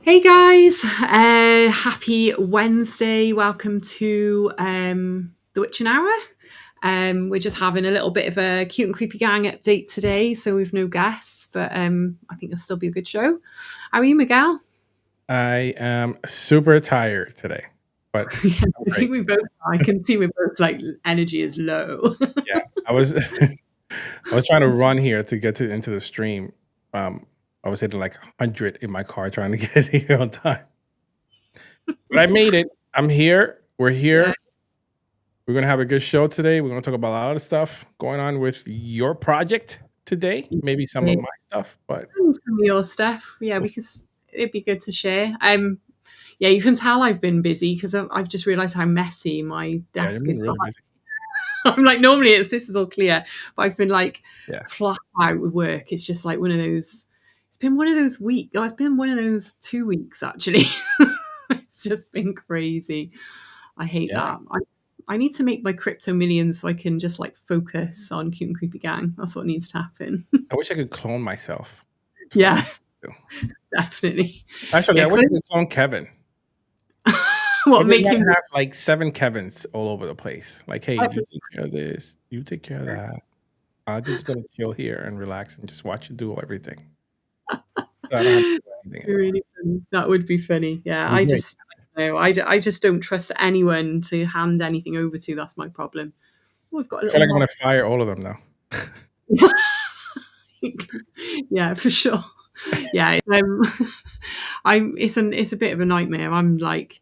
Hey guys, happy Wednesday. Welcome to the Witchin Hour. We're just having a little bit of a cute and creepy gang update today, so we've no guests, but I think it'll still be a good show. How are you, Miguel? I am super tired today, but Yeah, I'm I think great. we both are. I can see we're both like energy is low. Yeah, I was I was trying to run here to get to into the stream. I was hitting like 100 in my car trying to get here on time, but I made it. I'm here. We're Yeah, here. We're gonna have a good show today. We're gonna talk about a lot of stuff going on with your project today. Maybe some of my stuff, but some of your stuff. Yeah, we'll see. because it'd be good to share. Yeah, you can tell I've been busy because I've just realised how messy my Yeah, you've desk been is really behind. busy. I'm like, normally this is all clear, but I've been like Yeah, flat out with work. It's just like one of those. It's been one of those weeks. Oh, it's been one of those 2 weeks actually. It's just been crazy. I hate yeah. that. I need to make my crypto millions so I can just like focus on cute and creepy gang. That's what needs to happen. I wish I could clone myself. That's what I Yeah, want to do. definitely. Actually, Yeah, I wish because I could clone Kevin. I what just make want him. to have like 7 Kevins all over the place. Like, hey, you take care of this, you take care of that. I'm just gonna chill here and relax and just watch you do everything. So I don't have to do anything Be anymore. really funny. That would be funny. Yeah, It'd be great. no, I just don't trust anyone to hand anything over to. That's my problem. Oh, we've got a I little feel like I'm mob. gonna fire all of them now. Yeah, for sure. Yeah, I'm. It's a bit of a nightmare. I'm like,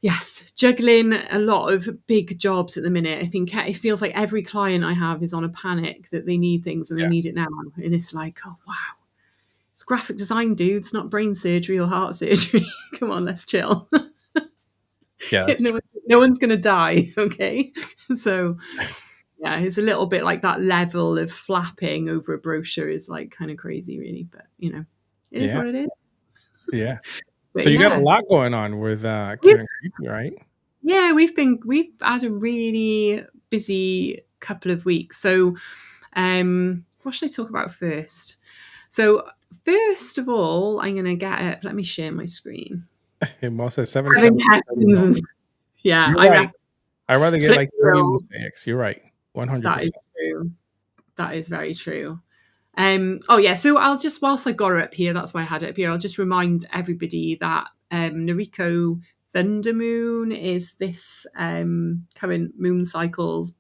yes, juggling a lot of big jobs at the minute. I think it feels like every client I have is on a panic that they need things and they Yeah, need it now, and it's like, oh wow, it's graphic design, dudes, not brain surgery or heart surgery. Come on, let's chill. yeah, that's true. No one's gonna die, okay? So yeah, it's a little bit like that level of flapping over a brochure is like kind of crazy, really. But it is Yeah, what it is. yeah. But So you got a yeah, lot going on with we've, Cute and Creepy, right? we've had a really busy couple of weeks. So what should I talk about first? So first of all, I'm gonna get it. Let me share my screen. It most says 7 Having Kevins, 30 Heston's and mosaics. yeah, You're I right. reckon I'd rather get flip like 30 through. mosaics. You're right. That is 100%. true. That is very true. Oh yeah, so I'll just whilst I got her up here, that's why I had it up here. I'll just remind everybody that Noriko Thundermoon is this current moon cycle's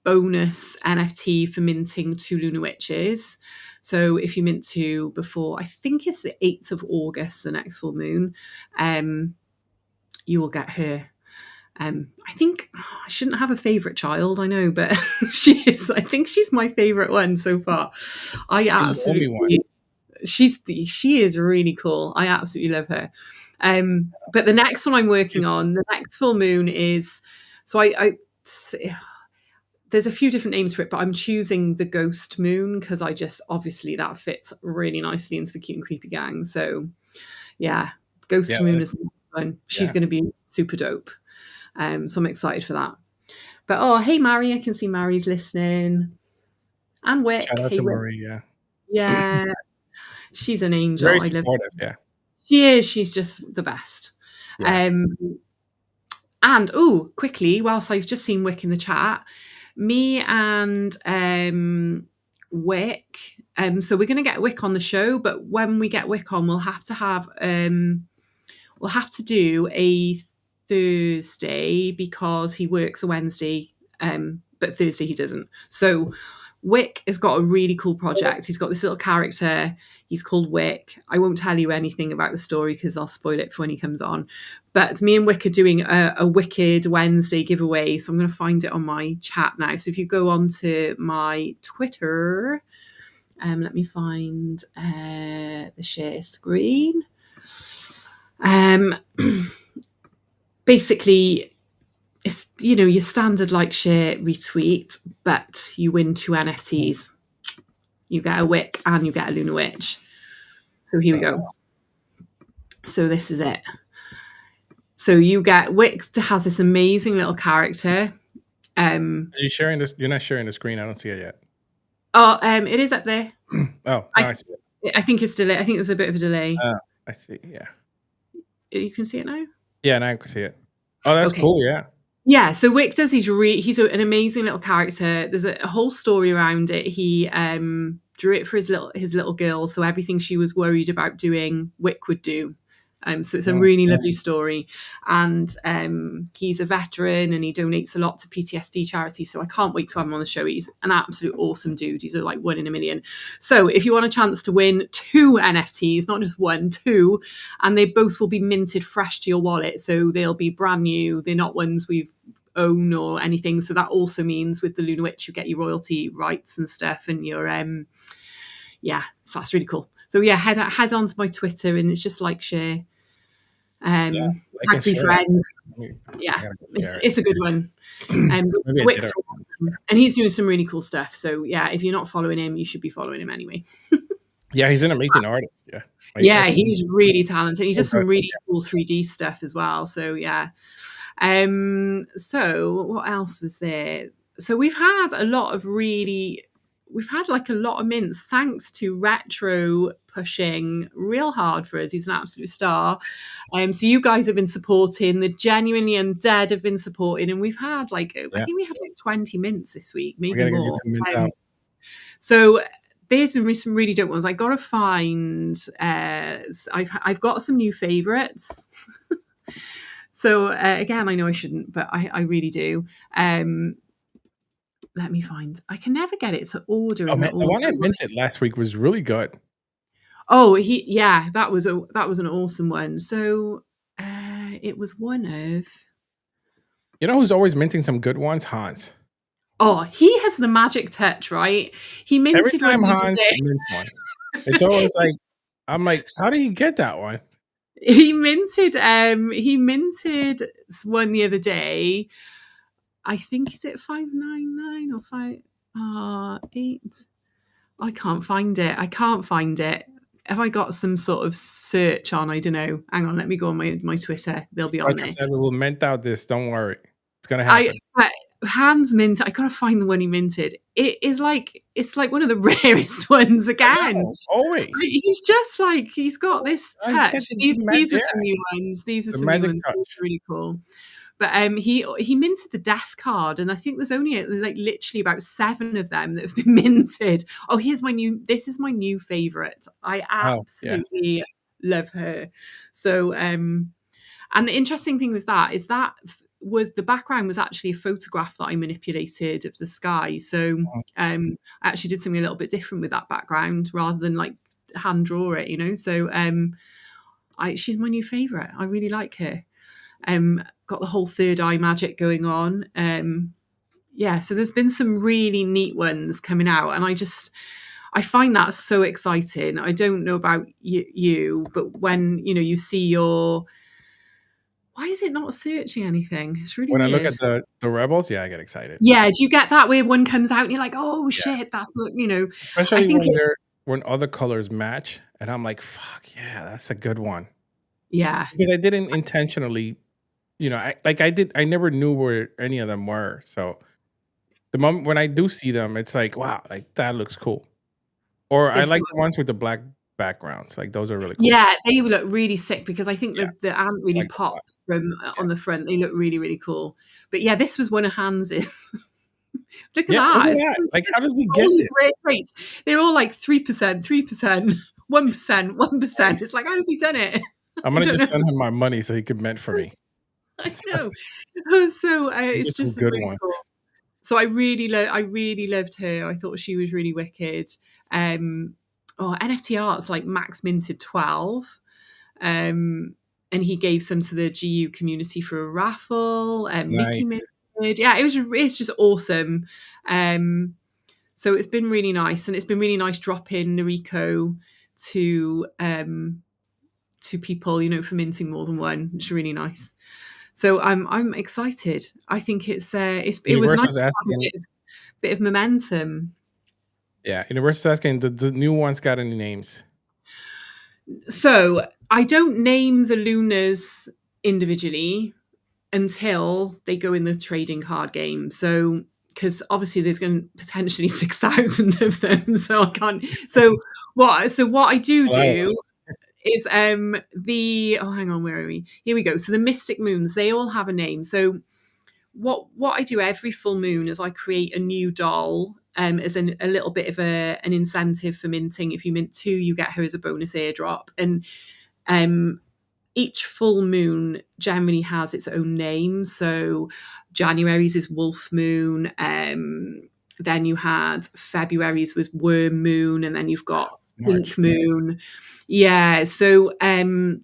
bonus NFT for minting 2 lunar witches. So if you mint 2 before, I think it's the 8th of August, the next full moon, you will get her. I think I shouldn't have a favorite child, I know, but she is. I think she's my favorite one so far. I You're the only one. absolutely. She is really cool. I absolutely love her. But the next one I'm working She's on, the next full moon is. So I there's a few different names for it, but I'm choosing the ghost moon because I just obviously that fits really nicely into the cute and creepy gang. So yeah, ghost yeah, moon is the next one. She's yeah. going to be super dope. So I'm excited for that. But oh, hey Mary, I can see Mary's listening. And Shout Wick, out hey to Wick. Maria. Yeah, she's an angel. Very I love her. supportive, yeah. She is. She's just the best. Yeah. Um, and oh, quickly, whilst I've just seen Wick in the chat, me and Wick. So we're going to get Wick on the show, but when we get Wick on, we'll have to do a Thursday because he works a Wednesday, but Thursday he doesn't. So Wick has got a really cool project. He's got this little character. He's called Wick. I won't tell you anything about the story because I'll spoil it for when he comes on. But me and Wick are doing a Wicked Wednesday giveaway. So I'm going to find it on my chat now. So if you go on to my Twitter, let me find the share screen. Basically, it's your standard like share retweet, but you win 2 NFTs. You get a Wick and you get a Lunar Witch. So here we go. So this is it. So you get Wick has this amazing little character. Are you sharing this? You're not sharing the screen. I don't see it yet. Oh, it is up there. Oh, now I see it. I think it's delay. I think there's a bit of a delay. I see. Yeah. You can see it now? Yeah, now I can see it. Oh, that's Okay. cool. Yeah. Yeah, so Wick does an amazing little character. There's a whole story around it. He drew it for his little girl, so everything she was worried about doing, Wick would do. So it's a Mm. really lovely story. And he's a veteran and he donates a lot to PTSD charities. So I can't wait to have him on the show. He's an absolute awesome dude. He's like 1 in a million. So if you want a chance to win 2 NFTs, not just 1, 2, and they both will be minted fresh to your wallet. So they'll be brand new. They're not ones we've own or anything. So that also means with the Lunar Witch, you get your royalty rights and stuff, and your yeah, so that's really cool. So yeah, head on to my Twitter and it's just like, share, Yeah, I tag can 3 share that. friends. I mean, I Yeah, gotta go share it's a good one. it. Maybe I did Wick's it. awesome. And he's doing some really cool stuff. So yeah, if you're not following him, you should be following him anyway. Yeah, he's an amazing artist. Yeah. Yeah, I've seen he's really talented. He so does some good. really cool 3D stuff as well. So yeah. So what else was there? So we've had a lot of mints thanks to Retro pushing real hard for us. He's an absolute star. So you guys have been supporting, the Genuinely Undead have been supporting, and we've had I think we had like 20 mints this week, We maybe gotta go get more. some mints out. So there's been some really dope ones. I gotta find I've got some new favorites. So again, I know I shouldn't, but I really do. Let me find. I can never get it to order Oh in the man, the order. one I minted last week was really good. Oh, that was an awesome one. So it was one of. You know who's always minting some good ones? Hans. Oh, he has the magic touch, right? He Every minted one time the other Hans day. mints one, it's always like I'm like, how do you get that one? He minted one the other day. I think is it 599 or 8. I can't find it. Have I got some sort of search on? I don't know. Hang on, let me go on my Twitter. They'll be on Retro there. said we will mint out this. Don't worry, it's gonna I happen. Hans mint. I gotta find the one he minted. It's like one of the rarest ones I again. know, always. He's just like he's got this I touch. get These were yeah, some new ones. These were the some new magic ones. They were touch. really cool. But he minted the death card, and I think there's only like literally about 7 of them that have been minted. Oh, this is my new favorite. I Oh yeah, absolutely love her. So and the interesting thing was was the background was actually a photograph that I manipulated of the sky. So I actually did something a little bit different with that background rather than like hand draw it, you know. So she's my new favorite. I really like her. Got the whole third eye magic going on. Yeah, so there's been some really neat ones coming out, and I find that so exciting. I don't know about you, but when you see why is it not searching anything? It's really when I look weird. at the rebels, yeah, I get excited. Yeah, do you get that where one comes out and you're like, oh Yeah, shit, that's I especially think when it, when other colors match, and I'm like, fuck yeah, that's a good one. yeah, Because I didn't intentionally, I never knew where any of them were. So the moment when I do see them, it's like, wow, like that looks cool. Or I it's like the ones with the black backgrounds. Like those are really cool. yeah, they look really sick because I think Yeah, the ant I really like them a lot. pops from Yeah. on the front. They look really, really cool. But yeah, this was one of Hans's. Look at Yeah, look that. at It's that. Like, such how does he get holy this? great rates. They're all like 3%, 3%, 1%, 1%. Nice. It's like, how has he done it? I'm I gonna don't know. just send him my money so he could mint for me. I So know. So he it's gets some just good really ones. cool. So I really loved her. I thought she was really wicked. NFT Arts like max minted 12. And he gave some to the GU community for a raffle. Mickey Nice. minted. Yeah, it's just awesome. So it's been really nice, and it's been really nice dropping Noriko to people, for minting more than one. It's really nice. So I'm excited. I think it was nice Universal's to have asking. a bit of momentum. Yeah, Universal's asking. The new ones got any names? So I don't name the Lunas individually until they go in the trading card game. So because obviously there's going to potentially 6,000 of them, so I can't. So what I do is hang on, where are we? Here we go. So the mystic moons, they all have a name. So what I do every full moon is I create a new doll as a little bit of an incentive for minting. If you mint 2, you get her as a bonus airdrop. And um, each full moon generally has its own name. So January's is Wolf Moon. Then you had February's was Worm Moon, and then you've got March. Pink Moon. Yeah. So then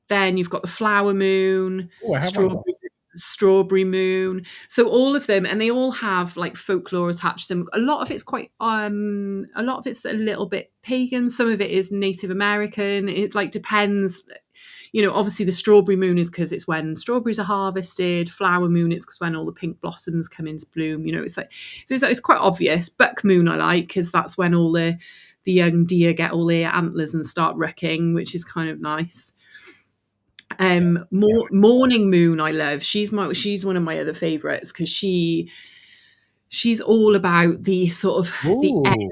you've got the Flower Moon, Oh, I have one of those. Strawberry Moon. So all of them, and they all have like folklore attached to them. A lot of it's a lot of it's a little bit pagan. Some of it is Native American. It like depends. Obviously the Strawberry Moon is because it's when strawberries are harvested. Flower Moon is because when all the pink blossoms come into bloom. It's like it's quite obvious. Buck Moon I like because that's when all the young deer get all their antlers and start rucking, which is kind of nice. Yeah. Morning Moon I love. She's one of my other favorites because she's all about the sort of the end. Ooh.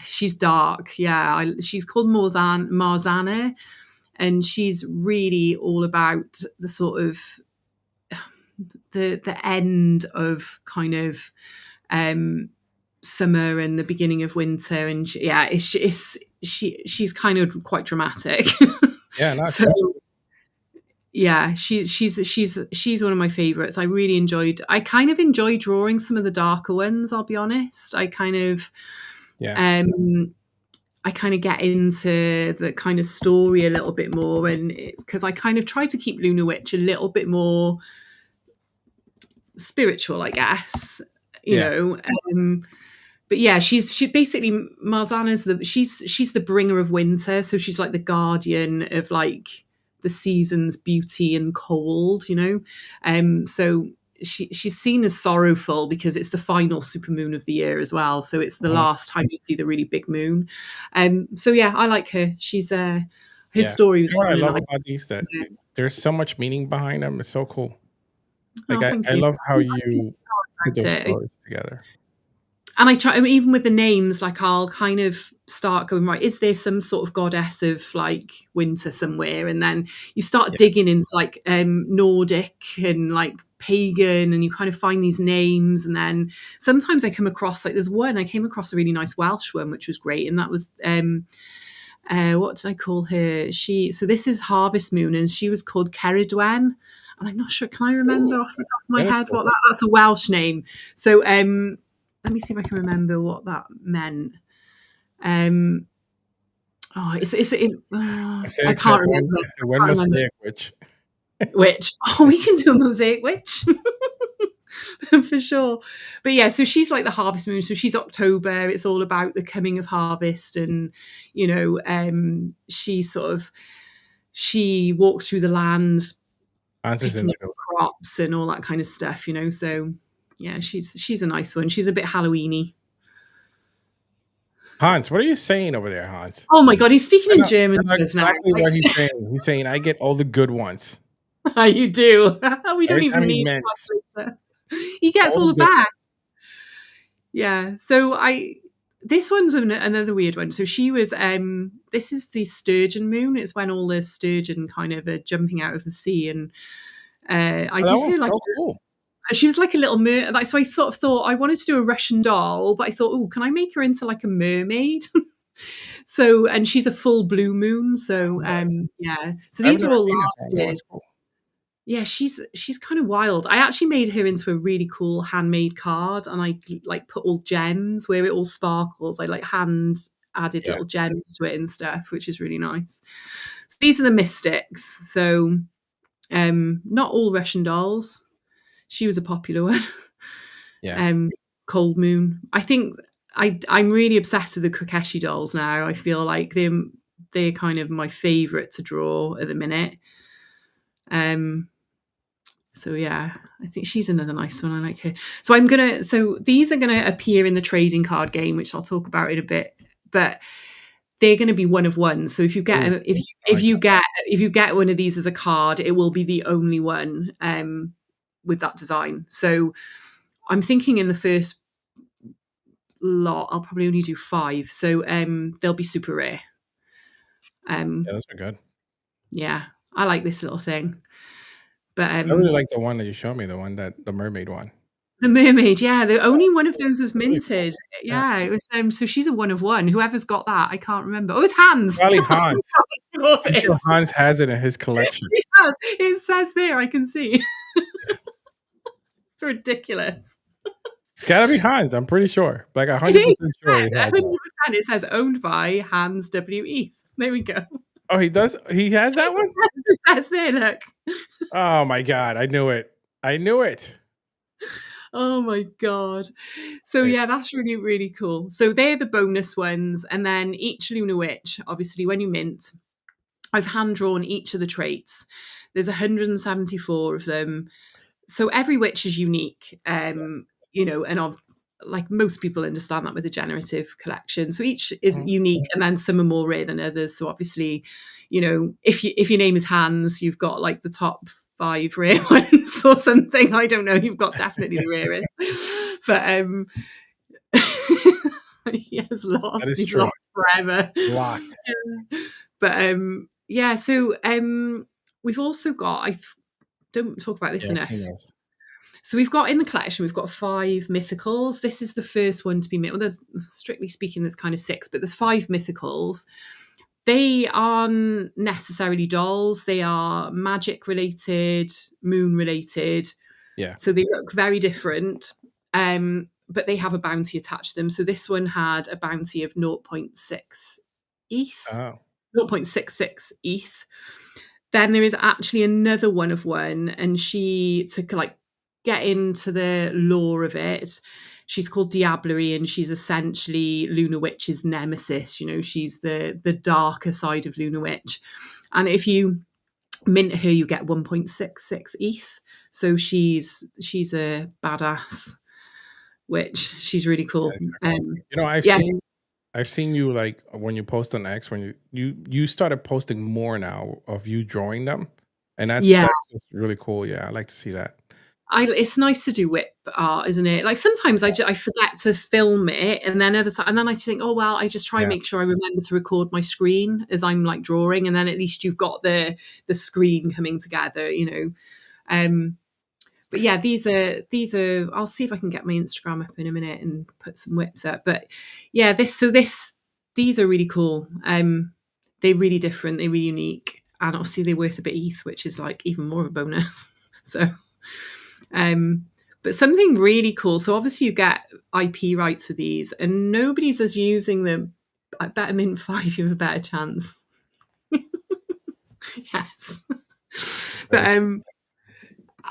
She's dark. Yeah, she's called Marzana, and she's really all about the sort of the end of kind of summer and the beginning of winter. And she's kind of quite dramatic. Yeah, not So yeah, she's one of my favorites. I kind of enjoy drawing some of the darker ones, I'll be honest. I kind of get into the kind of story a little bit more, and it's because I kind of try to keep Luna Witch a little bit more spiritual, I guess. But yeah, she basically Marzana's she's the bringer of winter, so she's like the guardian of like the season's beauty and cold. So she's seen as sorrowful because it's the final supermoon of the year as well. So it's the last time you see the really big moon. So yeah, I like her. She's her story was. What I love about these that there's so much meaning behind them. It's so cool. Like I love how you put those stories together. And I try, even with the names, like I'll kind of start going, right, is there some sort of goddess of like winter somewhere? And then you start digging into like Nordic and like pagan, and you kind of find these names. And then sometimes I come across, like I came across a really nice Welsh one, which was great. And that was, what did I call her? So this is Harvest Moon, and she was called Ceridwen. And I'm not sure, can I remember off the top of my head what that's a Welsh name. So, let me see if I can remember what that meant. I can't remember. When Mosaic Witch. Witch. Oh, we can do a Mosaic Witch. For sure. But yeah, so she's like the harvest moon. So she's October. It's all about the coming of harvest. And, she walks through the land, picking up crops and all that kind of stuff, So yeah, she's a nice one. She's a bit Halloween-y. Hans, what are you saying over there, Hans? Oh my God, he's speaking in German to us now. Exactly what he's saying. He's saying, I get all the good ones. You do. We don't even need him. He gets all the bad. Yeah. So this one's another weird one. So she was, this is the sturgeon moon. It's when all the sturgeon kind of are jumping out of the sea. And I did her like, cool. She was like a little mermaid. So I sort of thought I wanted to do a Russian doll, but I thought, oh, can I make her into like a mermaid? So, and she's a full blue moon. So, yeah. So these were all last year. Yeah, she's kind of wild. I actually made her into a really cool handmade card, and I like put all gems where it all sparkles. I like hand added little gems to it and stuff, which is really nice. So these are the mystics. So, not all Russian dolls. She was a popular one. Yeah. Cold Moon. I think I'm really obsessed with the Kokeshi dolls now. I feel like they're kind of my favorite to draw at the minute. So yeah, I think she's another nice one. I like her. So these are gonna appear in the trading card game, which I'll talk about in a bit. But they're going to be one of one. So if you get if you get one of these as a card, it will be the only one with that design. So I'm thinking in the first lot, I'll probably only do 5. So they'll be super rare. Yeah, those are good. Yeah, I like this little thing. But I really like the one that you showed me, the mermaid one. the mermaid, yeah, the Yeah, only that's one of cool. those was That's really cool. minted. Yeah. Yeah, it was, so she's a one of one. Whoever's got that, I can't remember. Oh, it's Hans. Probably Hans. Of course I'm it sure is. Hans has it in his collection. He has. It says there, I can see. It's ridiculous. It's gotta be Hans, I'm pretty sure. Like It is, 100% sure he has that. 100%. It says owned by Hans W. East. There we go. Oh, he does? He has that one? It says there, look. Oh my god, I knew it. I knew it. Oh my god. So Wait, yeah, that's really, really cool. So they're the bonus ones, and then each Lunar Witch, obviously when you mint, I've hand drawn each of the traits. There's 174 of them. So every witch is unique. And like most people understand that with a generative collection. So each is mhm. unique, and then some are more rare than others. So obviously, if your name is Hans, you've got like the top 5 rare ones or something. I don't know. You've got definitely the rarest. But he has That lost. is He's true. lost forever. Locked. Yeah. But yeah. So we've also got. I don't talk about this Yeah, I've enough. seen those. So we've got in the collection, we've got 5 mythicals. This is the first one to be made. Well, there's, strictly speaking, there's kind of 6, but there's 5 mythicals. They aren't necessarily dolls. They are magic related, moon related. Yeah. So they look very different. But they have a bounty attached to them. So this one had a bounty of zero point 0.6 ETH, Oh. 0.66 ETH. Then there is actually another one of one, and she, to like get into the lore of it, she's called Diablerie, and she's essentially Lunar Witch's nemesis. She's the darker side of Lunar Witch. And if you mint her, you get 1.66 ETH. So she's a badass witch. She's really cool. That's awesome. You know, Yes, I've seen you, like, when you post on X, when you started posting more now of you drawing them, and yeah. that's just really cool. Yeah, I like to see that. It's nice to do whip art, isn't it? Like sometimes I forget to film it, and then other time, and then I think, oh well, I just try and Yeah, make sure I remember to record my screen as I'm like drawing, and then at least you've got the screen coming together. But yeah, these are. I'll see if I can get my Instagram up in a minute and put some whips up. But yeah, these are really cool. They're really different. They're really unique, and obviously they're worth a bit ETH, which is like even more of a bonus. So. But something really cool. So obviously you get IP rights for these, and nobody's as using them. I bet I'm in 5, you have a better chance. Yes. But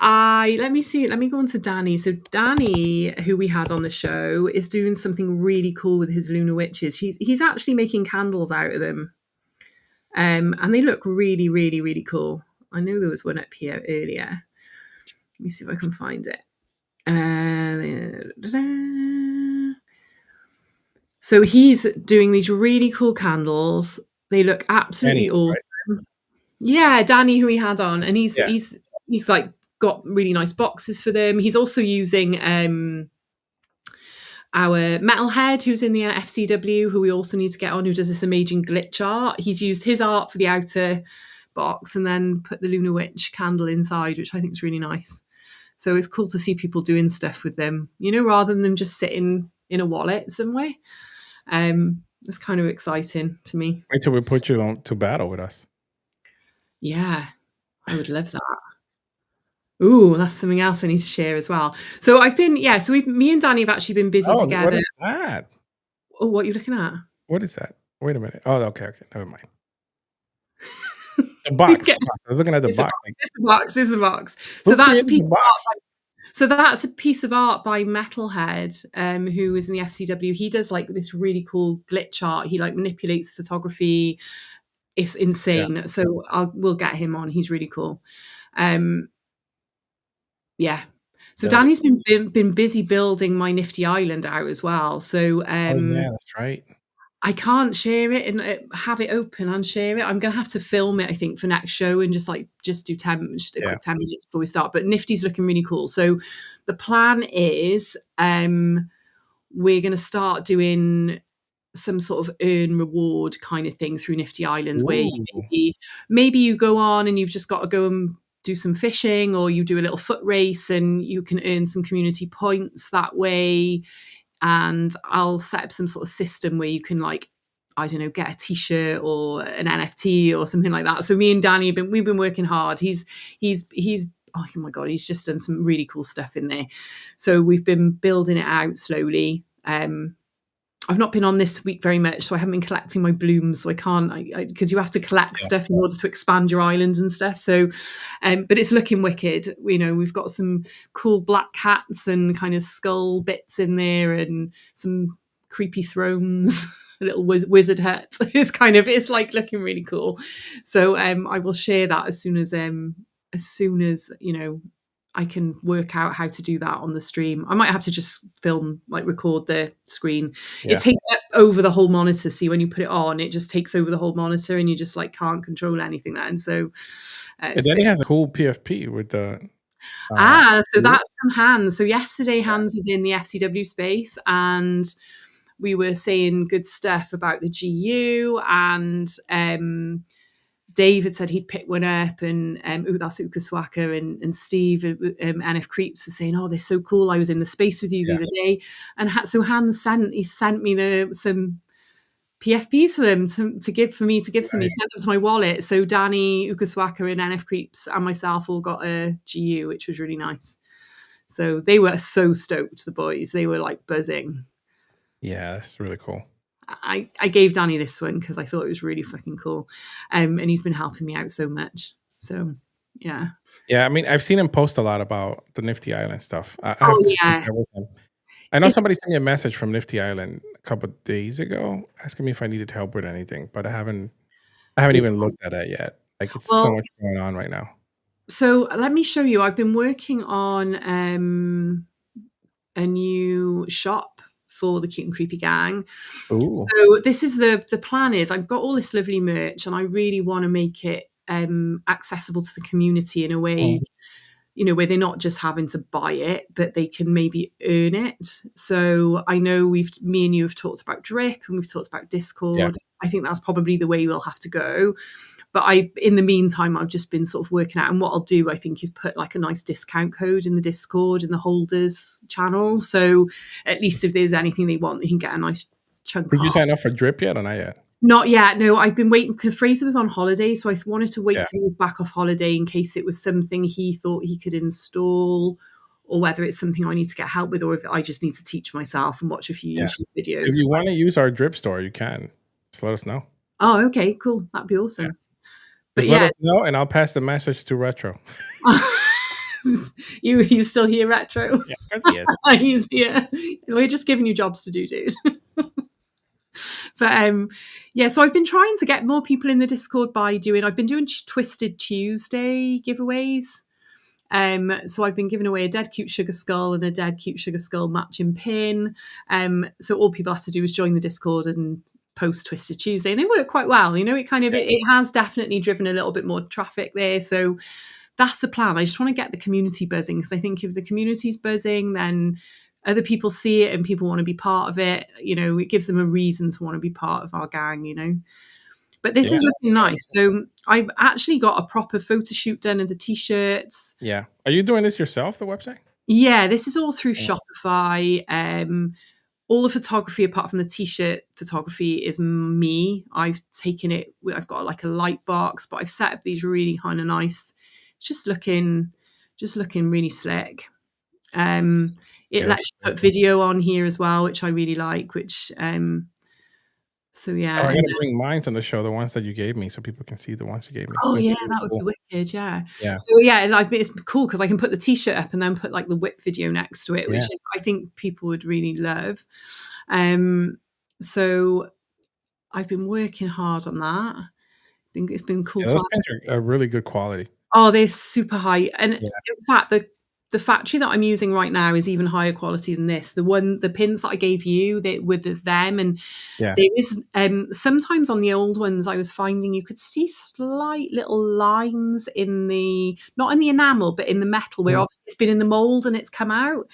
let me see. Let me go on to Danny. So Danny, who we had on the show, is doing something really cool with his Lunar Witches. He's actually making candles out of them, and they look really, really, really cool. I know there was one up here earlier. Let me see if I can find it. So he's doing these really cool candles. They look absolutely pennies, awesome. right? Yeah, Danny, who we had on, and he's Yeah. he's like got really nice boxes for them. He's also using our Metalhead, who's in the FCW, who we also need to get on, who does this amazing glitch art. He's used his art for the outer box and then put the Lunar Witch candle inside, which I think is really nice. So it's cool to see people doing stuff with them, rather than them just sitting in a wallet somewhere. It's kind of exciting to me. Wait till we put you on to battle with us. Yeah, I would love that. Ooh, that's something else I need to share as well. So me and Danny have actually been busy Oh, what together. is that? Oh, what are you looking at? What is that? Wait a minute. Oh, okay, never mind. The box. Okay. I was looking at the It's the box. box. It's the box. It's the box. So Who that's a created piece the of art. box? So that's a piece of art by Metalhead, who is in the FCW. He does like this really cool glitch art. He like manipulates photography. It's Yeah. insane. So we'll get him on. He's really cool. Yeah. So That is Danny's been busy building my Nifty Island out as well. So Oh, yeah, that's right. I can't share it and have it open and share it. I'm gonna have to film it, I think, for next show and just do just a Yeah. quick 10 minutes before we start. But Nifty's looking really cool. So the plan is we're gonna start doing some sort of earn reward kind of thing through Nifty Island, where Ooh. maybe you go on and you've just got to go and do some fishing, or you do a little foot race and you can earn some community points that way. And I'll set up some sort of system where you can, like, I don't know, get a t-shirt or an NFT or something like that. So me and Danny we've been working hard. He's oh my god, he's just done some really cool stuff in there. So we've been building it out slowly. I've not been on this week very much, so I haven't been collecting my blooms. So I can't, because you have to collect Yeah. stuff in order to expand your island and stuff. So, but it's looking wicked. You know, we've got some cool black cats and kind of skull bits in there, and some creepy thrones, a little wizard hut. It's like looking really cool. So, I will share that as soon as you know, I can work out how to do that on the stream. I might have to just record the screen. Yeah. It takes up over the whole monitor. See, when you put it on, it just takes over the whole monitor, and you just like can't control anything then. So, And then he has a cool PFP with the. So that's from Hans. So yesterday, Hans was in the FCW space, and we were saying good stuff about the GU, and David said he'd pick one up, and that's Ukaswaka, and Steve, NF Creeps, was saying, "Oh, they're so cool. I was in the space with you the other day," and so Hans sent me some PFPs for them to give to me. He sent them to my wallet. So Danny, Ukaswaka, and NF Creeps and myself all got a GU, which was really nice. So they were so stoked. The boys, they were like buzzing. Yeah, that's really cool. I gave Danny this one because I thought it was really fucking cool. And he's been helping me out so much. So, yeah. Yeah, I mean, I've seen him post a lot about the Nifty Island stuff. I have to share that with him. I know somebody sent me a message from Nifty Island a couple of days ago asking me if I needed help with anything, but I haven't even looked at that yet. Like, it's so much going on right now. So let me show you. I've been working on a new shop for the Cute and Creepy Gang. Ooh. So this is the plan is I've got all this lovely merch, and I really want to make it accessible to the community in a way, you know, where they're not just having to buy it, but they can maybe earn it. So I know me and you have talked about Drip, and we've talked about Discord. Yeah. I think that's probably the way we'll have to go. But in the meantime, I've just been sort of working out, and what I'll do, I think, is put like a nice discount code in the Discord in the holders channel. So at least if there's anything they want, they can get a nice chunk. Did you sign up for Drip yet or not yet? Not yet. No, I've been waiting because Fraser was on holiday, so I wanted to wait till he was back off holiday in case it was something he thought he could install, or whether it's something I need to get help with, or if I just need to teach myself and watch a few YouTube videos. If you want to use our Drip store, you can. Just let us know. Oh, okay, cool. That'd be awesome. Yeah. But let us know, and I'll pass the message to Retro. You still hear Retro? Yeah, because he is. He's here. We're just giving you jobs to do, dude. But so I've been trying to get more people in the Discord I've been doing Twisted Tuesday giveaways. So I've been giving away a dead cute sugar skull and a dead cute sugar skull matching pin. So all people have to do is join the Discord and post Twisted Tuesday, and they work quite well. You know, it has definitely driven a little bit more traffic there. So that's the plan. I just want to get the community buzzing, because I think if the community's buzzing, then other people see it and people want to be part of it. You know, it gives them a reason to want to be part of our gang, you know. But this is looking nice. So I've actually got a proper photo shoot done of the t-shirts. Yeah. Are you doing this yourself, the website? Yeah, this is all through Shopify. All the photography, apart from the t-shirt photography, is me. I've taken it. I've got like a light box, but I've set up these really kind of nice. Just looking really slick. It lets you put video on here as well, which I really like. So yeah. Oh, I gotta bring mine on the show, the ones that you gave me, so people can see the ones you gave me. Oh yeah, that would be wicked. Yeah. Yeah. So yeah, like it's cool because I can put the t-shirt up and then put like the whip video next to it, which is, I think people would really love. So I've been working hard on that. I think it's been cool. Yeah, those pins are really good quality. Oh, they're super high, and in fact, the factory that I'm using right now is even higher quality than this. The pins that I gave you, with them, and there is sometimes on the old ones I was finding you could see slight little lines in not in the enamel, but in the metal where obviously it's been in the mold and it's come out.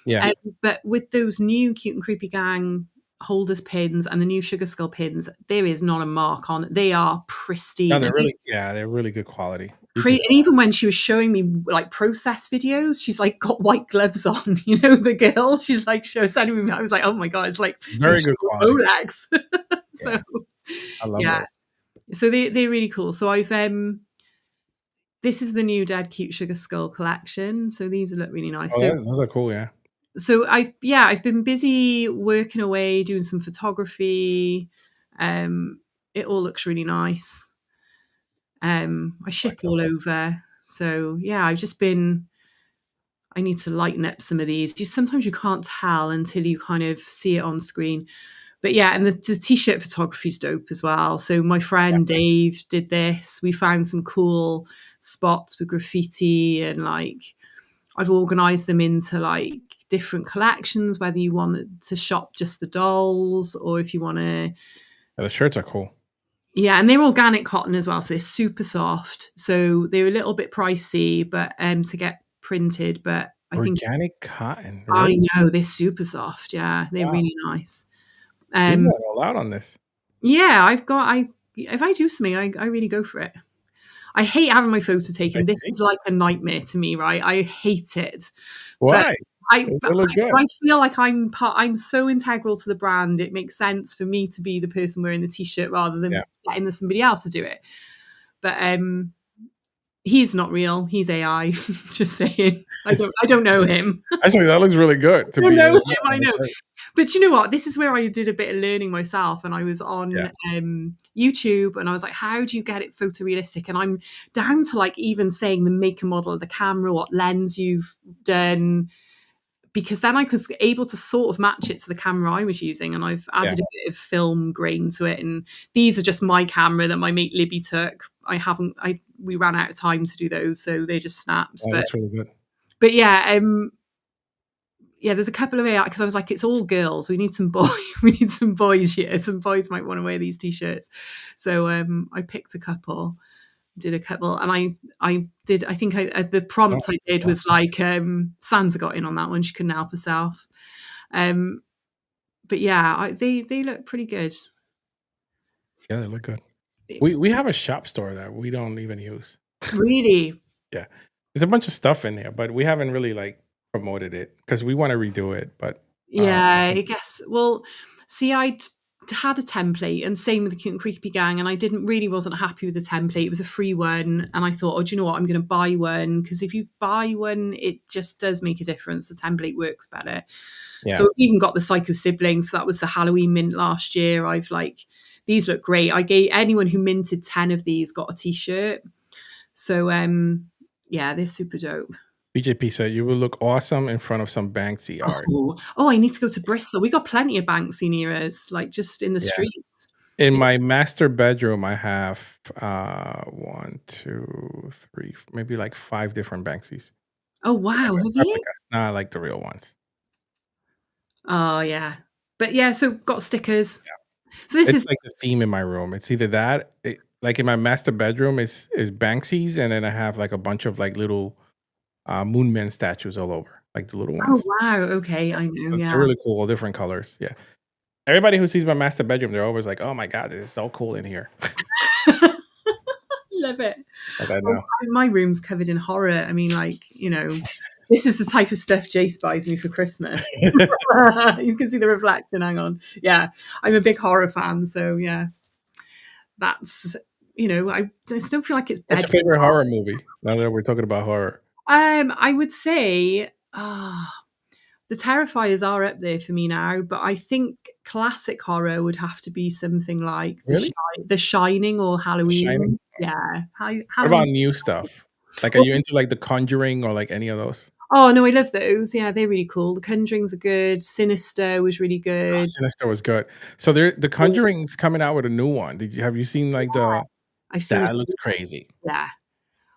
Yeah. But with those new Cute and Creepy Gang holders pins and the new Sugar Skull pins, there is not a mark on it. They are No, pristine. they're really they're really good quality. You can And tell. even when she was showing me like process videos, she's like got white gloves on. You know, the girl. She's like sending me. I was like, oh my god, it's like being Very good shown quality. Rolex. So Yeah, I love yeah, those. so they're really cool. So I've this is the new Dead Cute Sugar Skull collection. So these look really nice. Oh, So those are cool, yeah. I've been busy working away, doing some photography. It all looks really nice. I ship Like all over. So yeah, I need to lighten up some of these. Sometimes you can't tell until you kind of see it on screen. But yeah, and the t-shirt photography is dope as well. So my yeah, friend Dave did this. We found some cool spots with graffiti, and like I've organized them into like different collections, whether you want to shop just the dolls or if you want to. the shirts are cool. Yeah, and they're organic cotton as well, so they're super soft. So they're a little bit pricey, but to get printed. But Organic cotton, I really? know they're super soft. Yeah, they're Wow, really nice. you Um, went all out on this. yeah, I if I do something, I really go for it. I hate having my photo I taken. This see. is like a nightmare to me, right? I hate it. But Why? They look good. I feel like I'm so integral to the brand. It makes sense for me to be the person wearing the t-shirt rather Yeah. than getting somebody else to do it. But he's not real. He's AI. Just saying. I don't know him. Actually, that looks really good to I be know him, legit, I I would know. say. But you know what? This is where I did a bit of learning myself, and I was Yeah. on YouTube, and I was like, "How do you get it photorealistic?" And I'm down to like even saying the make and model of the camera, what lens you've done, because then I was able to sort of match it to the camera I was using, and I've Yeah. added a bit of film grain to it. And these are just my camera that my mate Libby took. We ran out of time to do those, so they're just snaps. That looks really good. But yeah, there's a couple of AI because I was like, it's all girls. We need some we need some boys here. Some boys might want to wear these t-shirts. So I picked a couple, did a couple, and I did. I think the Oh, prompt I did yeah. was like Sansa got in on that one. She couldn't help herself. But yeah, they look pretty good. Yeah, they look good. We have a shop store that we don't even use. Really, Yeah. There's a bunch of stuff in there, but we haven't really, like, promoted it because we wanna redo it, but, yeah, I guess. Well, see, I'd had a template, and same with the Cute and Creepy Gang, and I wasn't happy with the template. It was a free one, and I thought, oh, do you know what? I'm going to buy one because if you buy one, it just does make a difference. The template works better. So yeah. I've even got the Psycho Siblings. So that was the Halloween mint last year. I've like these look great. I gave anyone who minted 10 of these got a t-shirt. So yeah, they're super dope. BJP said, "You will look awesome in front of some Banksy art." Oh, I need to go to Bristol. We got plenty of Banksy near us, like just in the Yeah. streets. In Yeah. my master bedroom, I have, 1, 2, 3, maybe, like, 5 different Banksies. Oh They're wow, like have you? replicas, not like the real ones. Oh yeah, but yeah. So got stickers. So this It's is like the theme in my room. It's either that, like in my master bedroom is Banksy's, and then I have like a bunch of like little moon man statues all over, like the little oh ones. wow. Okay, I know. They're Yeah. really cool, all different colors. Yeah. Everybody who sees my master bedroom, they're always like, "Oh my god, this is so cool in here." Love it. Like I Oh, know. my room's covered in horror. I mean, like, this is the type of stuff Jace buys me for Christmas. You can see the reflection. Hang on. Yeah, I'm a big horror fan. So, yeah, that's, I just don't feel like it's What's your bedroom favorite horror. horror movie? Now that we're talking about horror. I would say, the Terrifiers are up there for me now, but I think classic horror would have to be something like Really? The Shining or The Shining? Halloween. Yeah, What about Halloween. new stuff? Like, are Well, you into like The Conjuring or like any of those? oh no, I love those. Yeah, they're really cool. The Conjurings are good. Sinister was really Oh, good. Sinister was good. So The Conjuring's coming out with a new one. Have you seen like the I've seen that the looks crazy. yeah.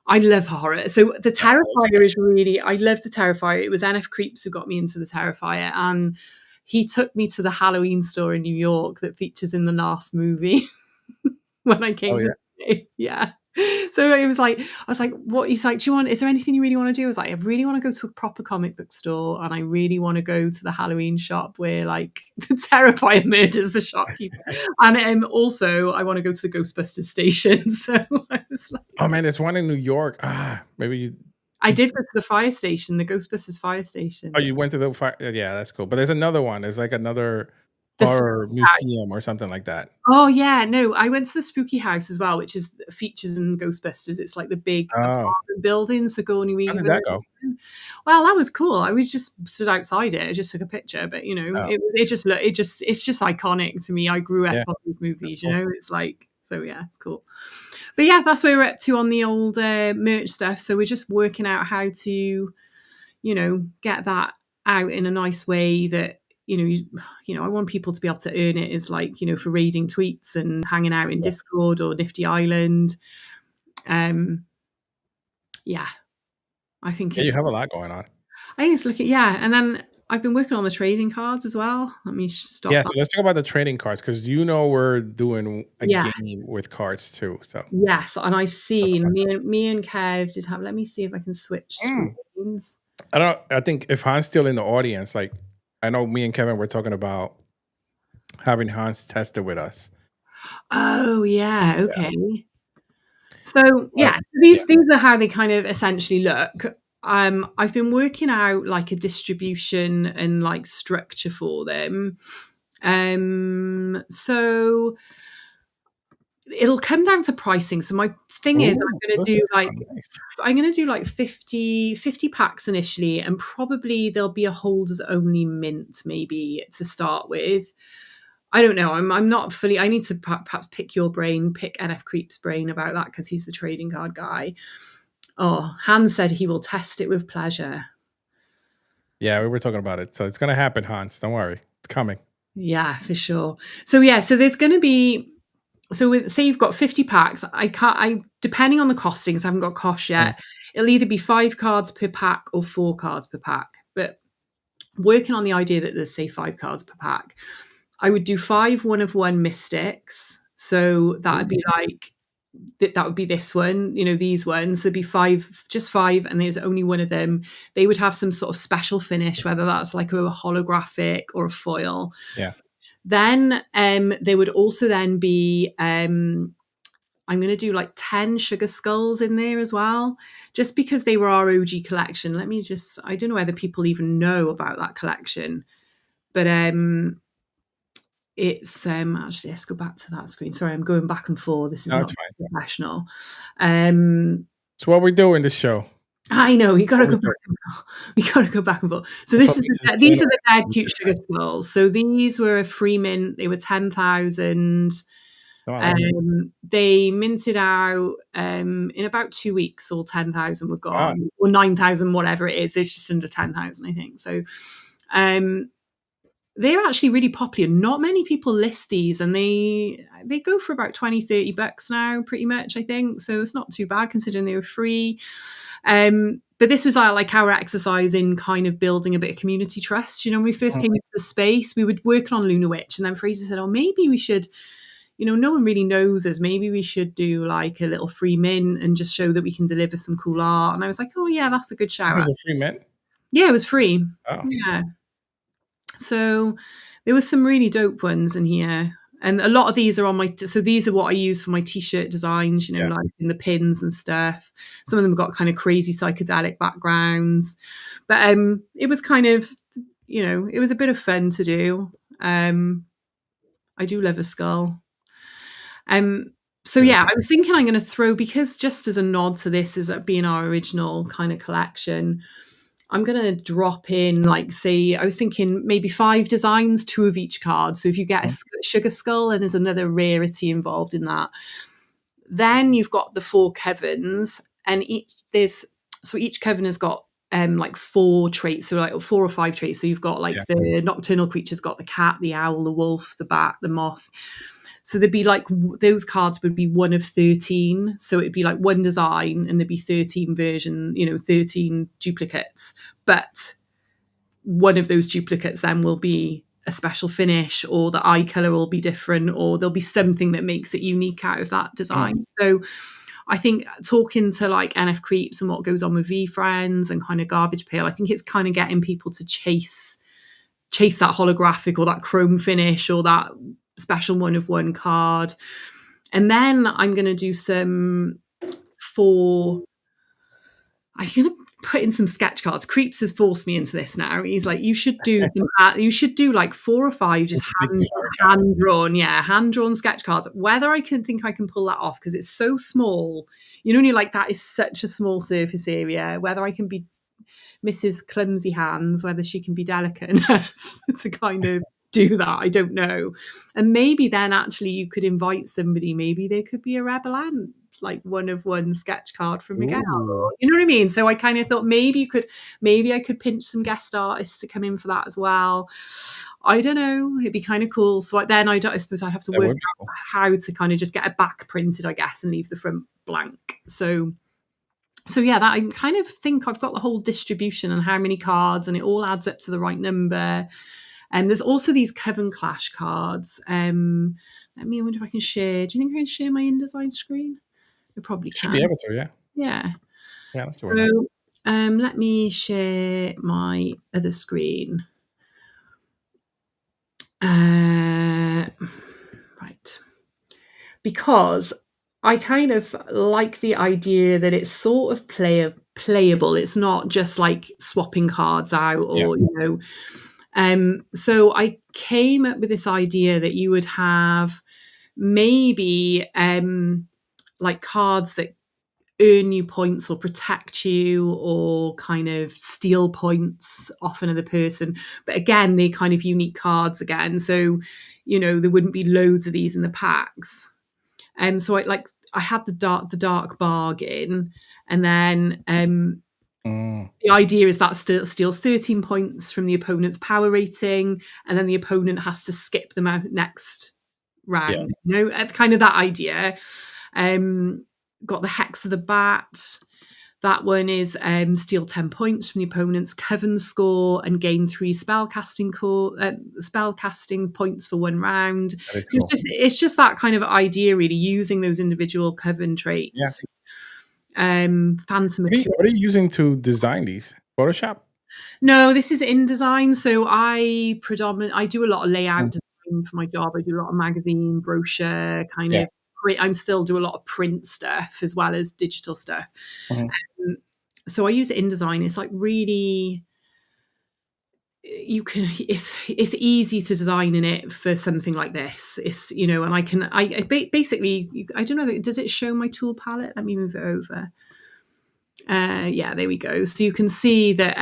I love horror. So the Yeah, that looks Terrifier is really I love the Terrifier. It was NF Creeps who got me into the Terrifier, and he took me to the Halloween store in New York that features in the last movie when I oh came to yeah. see it. Yeah. So it was like, I was like, what? He's like, is there anything you really want to do? I was like, I really want to go to a proper comic book store, and I really want to go to the Halloween shop where like the Terrifier murders the shopkeeper. And also I want to go to the Ghostbusters station. So I was like, Oh man, there's one in New York. Maybe I you did go to the fire station, the Ghostbusters fire oh, station. you went to the fire yeah, that's cool. But there's another one. There's like another The horror museum or something like that. Oh yeah, no, I went to the Spooky House as well, which is features in Ghostbusters. It's like the big Oh, apartment building, Sigourney how did Weaver. that go? Well, that was cool. I was just stood outside it. I just took a picture, but Oh, it's just iconic to me. I grew up yeah, on these that's movies, cool. It's like so yeah, it's cool. But yeah, that's where we're up to on the old merch stuff. So we're just working out how to, get that out in a nice way that I want people to be able to earn it is like, for reading tweets and hanging out in Yeah. Discord or Nifty Island. Yeah, I think Yeah, you it's have a lot going on. looking, and then I've been working on the trading cards as well. Let me stop Yeah, that. so let's talk about the trading cards because we're doing a Yeah, game with cards too. So yes, and I've talk seen about me and Kev did have. Let me see if I can switch that. screens. I think if Hans still in the audience, like I know me and Kevin were talking about having Hans test it with us. Oh yeah, Yeah. okay. So But yeah, yeah. these are how they kind of essentially look. I've been working out like a distribution and like structure for them. So it'll come down to pricing. So my thing is Ooh, I'm gonna those do are like nice. 50 packs initially, and probably there'll be a holders only mint maybe to start with. I don't know. I'm not fully. I need to perhaps pick your brain, pick NF Creep's brain about that because he's the trading card guy. Oh, Hans said he will test it with pleasure. Yeah, we were talking about it. So it's gonna happen, Hans. Don't worry. It's coming. Yeah, for sure. So yeah, so there's going to be. So say you've got 50 packs. I can't. I depending on the costings. I haven't got cost Mm, yet. It'll either be 5 cards per pack or 4 cards per pack. But working on the idea that there's say 5 cards per pack, I would do 5 one of one mystics. So that'd ooh, be like that would be this one, these ones. There'd be 5, just 5, and there's only one of them. They would have some sort of special finish, whether that's like a holographic or a foil. yeah. Then there would also then be I'm going to do like 10 sugar skulls in there as well, just because they were our OG collection. I don't know whether people even know about that collection, but it's actually let's go back to that screen. Sorry, I'm going back and forth. This is No, not it's fine. professional. Um, It's what we do in this show. I know you got to What we go do. back. We got to go back and forth. So That's this what is makes this these game are the dead cute sugar interesting. skulls. So these were a free mint. They were 10,000. Oh, I like this. They minted out in about 2 weeks. All 10,000 were Wow. gone, or 9,000, whatever it is. It's just under 10,000, I think. So um, they're actually really popular. Not many people list these, and they go for about 20-30 bucks now, pretty much, I think. So it's not too bad considering they were free. But this was like our exercise in kind of building a bit of community trust. When we first Mm, came into the space, we were working on Luna Witch, and then Fraser said, "Oh, maybe we should." No one really knows us. Maybe we should do like a little free mint and just show that we can deliver some cool art. And I was like, oh yeah, that's a good this shout. was a free mint? Yeah, it was free. Oh, Yeah. So there was some really dope ones in here. And a lot of these are so these are what I use for my t-shirt designs, yeah. like in the pins and stuff. Some of them have got kind of crazy psychedelic backgrounds. But it was kind of, it was a bit of fun to do. I do love a skull. Um, so Yeah, that's yeah, I was thinking I'm going to throw, because just as a nod to this as being our original kind of collection, I'm going to drop in like, say, I was thinking maybe 5 designs, 2 of each card. So if you get a mhm, sugar skull and there's another rarity involved in that, then you've got the 4 Kevins, and each Kevin has got like 4 traits, so like 4 or 5 traits. So you've got yeah. like the nocturnal creature's got the cat, the owl, the wolf, the bat, the moth. So there'd be like those cards would be 1 of 13. So it'd be like one design, and there'd be 13 13 duplicates. But one of those duplicates then will be a special finish, or the eye color will be different, or there'll be something that makes it unique out of that Mm. design. So I think talking to like NF Creeps and what goes on with V Friends and kind of Garbage Pail, I think it's kind of getting people to chase that holographic or that chrome finish or that special one of one card. And then I'm going to do some for, I'm going to put in some sketch cards. Creeps has forced me into this now. He's like, you should do like 4 or 5 just It's a big card. hand drawn, hand drawn sketch cards. Whether I can pull that off because it's so small, and you're like, that is such a small surface area. Whether I can be Mrs. Clumsy Hands, whether she can be delicate enough to kind of do that, I don't know. And maybe then actually you could invite somebody, maybe there could be a rebel ant, like one of one sketch card from Miguel, Ooh. you know what I mean? So I kind of thought maybe I could pinch some guest artists to come in for that as well. I don't know, it'd be kind of cool. So I suppose I'd have to That work would be out cool. how to kind of just get a back printed, I guess, and leave the front blank. So yeah, that I kind of think I've got the whole distribution and how many cards, and it all adds up to the right number. And there's also these Coven Clash cards. I wonder if I can share. Do you think I can share my InDesign screen? I probably Should can. be able to, yeah. Yeah. Yeah, that's the way. So let me share my other screen. Right. Because I kind of like the idea that it's sort of playable. It's not just like swapping cards out Yeah. or, so I came up with this idea that you would have maybe like cards that earn you points or protect you or kind of steal points off another person. But again, they're kind of unique cards again. So, there wouldn't be loads of these in the packs. So I had the dark bargain, and then the idea is that steals 13 points from the opponent's power rating, and then the opponent has to skip them out next round. Kind of that idea. Got the Hex of the Bat. That one is steal 10 points from the opponent's Coven score and gain 3 spellcasting points for 1 round. That is So cool. it's just that kind of idea, really, using those individual Coven Yeah. traits. Phantom What are you using to design these? Photoshop? No, this is InDesign. So I do a lot of layout design for my job. I do a lot of magazine, brochure, kind of. I'm still do a lot of print stuff as well as digital stuff. So I use InDesign. It's like really, it's easy to design in it for something like this. It's, and I basically, I don't know, does it show my tool palette? Let me move it over. Yeah, there we go. So you can see that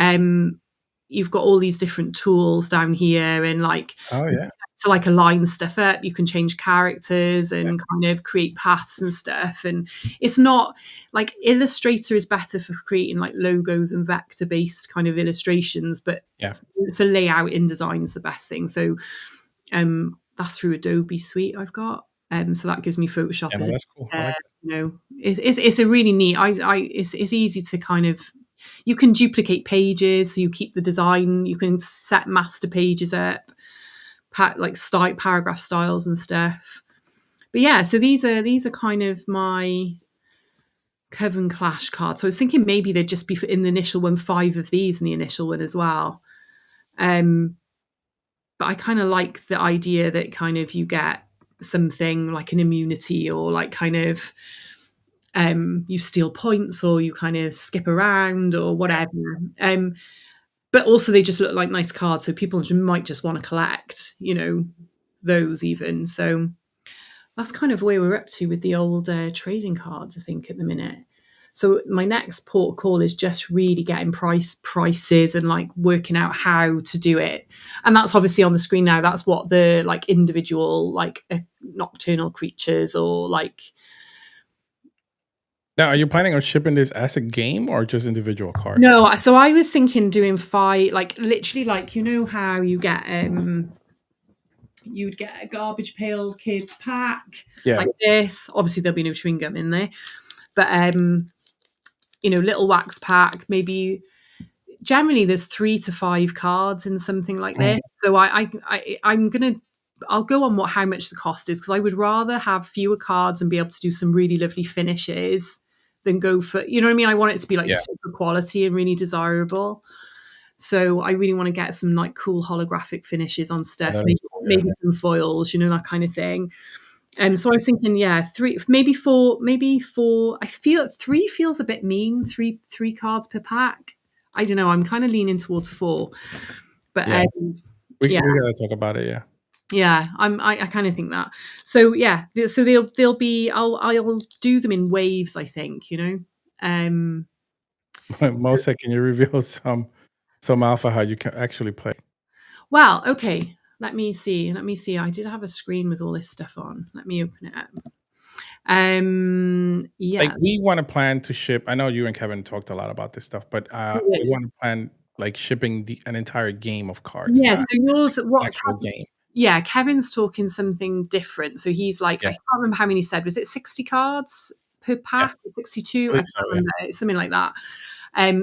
you've got all these different tools down here, and like, oh yeah, to like align stuff up. You can change characters and kind of create paths and stuff. And it's not like Illustrator is better for creating like logos and vector based kind of illustrations, but for layout, InDesign is the best thing. So that's through Adobe Suite I've got. So that gives me Photoshop. Yeah, that's cool. I like that. It's a really neat. It's easy to kind of. You can duplicate pages, so you keep the design. You can set master pages up, like paragraph styles and stuff. But yeah, so these are kind of my Coven Clash cards. So I was thinking maybe there'd just be in the initial one 5 of these in the initial one as well. But I kind of like the idea that kind of you get something like an immunity or like kind of you steal points or you kind of skip around or whatever. But also they just look like nice cards, so people might just want to collect, those even. So that's kind of where we're up to with the old trading cards, I think, at the minute. So my next port of call is just really getting prices and like working out how to do it. And that's obviously on the screen now. That's what the like individual like nocturnal creatures or like. Now, are you planning on shipping this as a game or just individual cards? No, so I was thinking doing 5, like literally like, how you get you'd get a Garbage Pail Kids pack like this. Obviously there'll be no chewing gum in there, but little wax pack, maybe. Generally there's 3 to 5 cards in something like this. So I'm gonna I'll go on how much the cost is, because I would rather have fewer cards and be able to do some really lovely finishes than go for, you know what I mean? I want it to be like Yeah. super quality and really desirable. So I really want to get some like cool holographic finishes on Oh, stuff, that maybe, is cool. Yeah. maybe some foils, you know, that kind of thing. So I was thinking, yeah, three, maybe four, maybe four. I feel three feels a bit mean. Three cards per pack. I don't know. I'm kind of leaning towards four, but Yeah. yeah, We gotta talk about it. Yeah. yeah. I kind of think that. So yeah, so they'll be. I'll do them in waves, I think. You know. Um. Mosa, can you reveal some alpha how you can actually play? Well, okay. Let me see. Let me see. I did have a screen with all this stuff on. Let me open it up. Like Yeah. we want to plan to ship. I know you and Kevin talked a lot about this stuff, but we want to plan like shipping an entire game of cards, Yeah. not So yours, just an what? actual game. Yeah, Kevin's talking something different. So he's like, I Yeah. can't remember how many he said. Was it 60 cards per Yeah. pack? 62? I I believe can't so. Yeah. remember. It's something like that.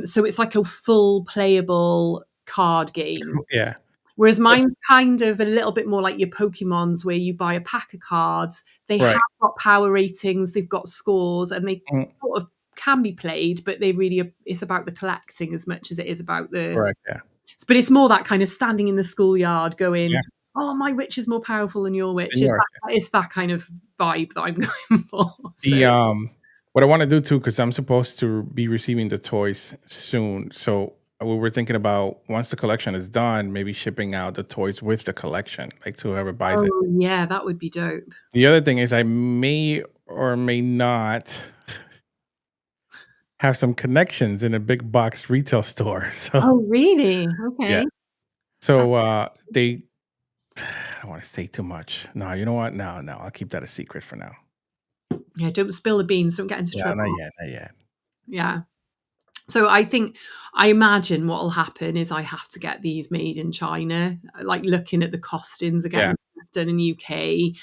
So it's like a full playable card game. Yeah. Whereas mine's kind of a little bit more like your Pokemons, where you buy a pack of cards. They Right. have got power ratings, they've got scores, and they Mm, sort of can be played, but they really, it's about the collecting as much as it is about the. correct. Yeah. But it's more that kind of standing in the schoolyard Yeah. going, "Oh, my witch is more powerful than your witch." In yours. It's that kind of vibe that I'm going for. So The what I want to do too, because I'm supposed to be receiving the toys soon. So we were thinking about once the collection is done, maybe shipping out the toys with the collection, like to whoever buys it. oh yeah, that would be dope. The other thing is I may or may not have some connections in a big box retail store. So Oh, really? yeah. Okay. So they I don't want to say too much. No, you know what? No, no, I'll keep that a secret for now. Yeah, don't spill the beans, don't get into Yeah, not trouble. yet, not yet. Yeah. So I imagine what will happen is I have to get these made in China, like looking at the costings Yeah. again, done in UK.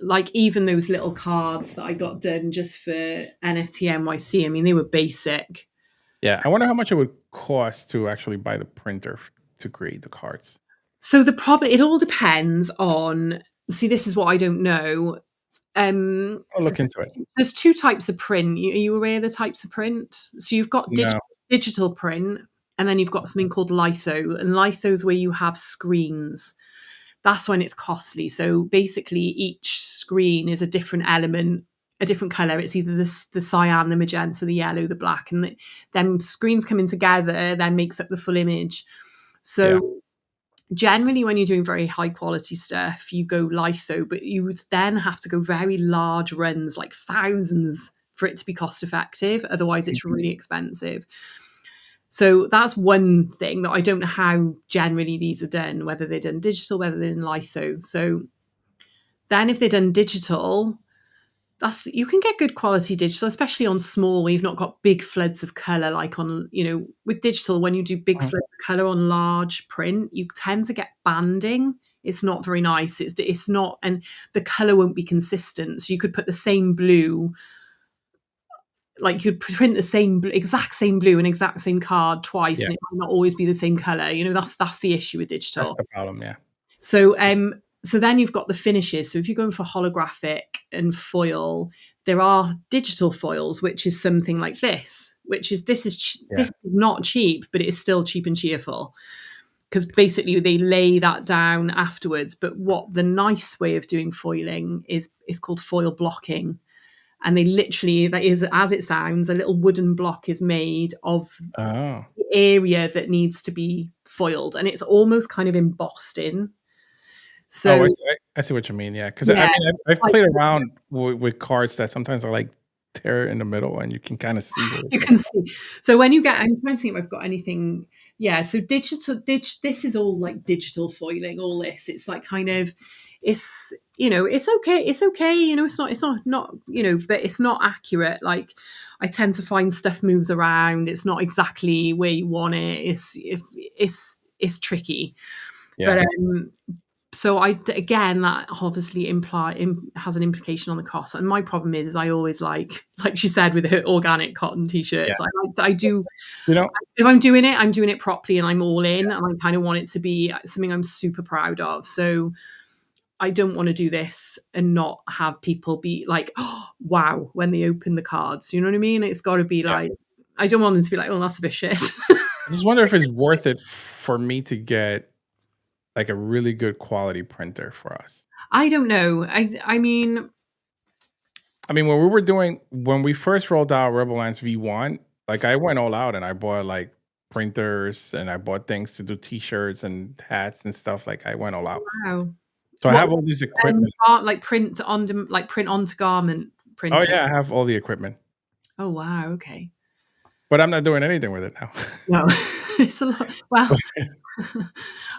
Like even those little cards that I got done just for NFT NYC, I mean, they were basic. Yeah. I wonder how much it would cost to actually buy the printer to create the cards. So the problem, it all depends on, see, this is what I don't know. I'll look into it. There's two types of print. Are you aware of the types of print? So you've got No. digital print, and then you've got something called litho. And litho's where you have screens. That's when it's costly. So basically, each screen is a different element, a different color. It's either the cyan, the magenta, the yellow, the black, and then screens coming together then makes up the full image. Yeah. So generally, when you're doing very high quality stuff, you go litho, but you would then have to go very large runs, like thousands, for it to be cost effective. Otherwise, it's Mhm. really expensive. So that's one thing that I don't know how generally these are done, whether they're done digital, whether they're in litho. So then if they're done digital, that's, you can get good quality digital, especially on small where you've not got big floods of color. Like on, you know, with digital, when you do big Mhm. floods of color on large print, you tend to get banding. It's not very nice. It's not, and the color won't be consistent. So you could put the same blue, like you'd print the same exact same blue and exact same card twice, Yeah. and it might not always be the same color. You know, that's the issue with That's digital. the problem. Yeah. So so then you've got the finishes. So if you're going for holographic and foil, there are digital foils, which is something like this, which is this Yeah. is not cheap, but it is still cheap and cheerful, because basically they lay that down afterwards. But what the nice way of doing foiling is called foil blocking. And they literally, that is as it sounds, a little wooden block is made of Oh. the area that needs to be foiled, and it's almost kind of embossed in. Oh, So I see what you mean. Yeah, because I yeah, mean, I've like played around with cards that sometimes I like tear it in the middle, and you can kind of see where it's you going. can see. So when you get, I'm trying to think if I've got anything. Yeah, so this is all like digital foiling. All this, it's like kind of, it's, you know, it's okay. It's okay. You know, it's not you know, but it's not accurate. Like I tend to find stuff moves around. It's not exactly where you want it. It's tricky. Yeah. But So again, that obviously has an implication on the cost. And my problem is I always like she said with her organic cotton Yeah. t-shirts. I do, You know, if I'm doing it properly and I'm all in, and I kind of want it to be something I'm super proud of. So I don't want to do this and not have people be like, oh, wow, when they open the cards. You know what I mean? It's got to be yeah. like, I don't want them to be like, oh, that's a bit shit. I just wonder if it's worth it for me to get like a really good quality printer for us. I don't know. I mean, I mean, when we first rolled out Rebel Lance V1, like I went all out and I bought like printers and I bought things to do t-shirts and hats and stuff. Like I went all out. wow. So I What have all this equipment. like print onto garment Oh printing? yeah, I have all the equipment. Oh wow, okay. But I'm not doing anything with it now. No, it's a lot. Well,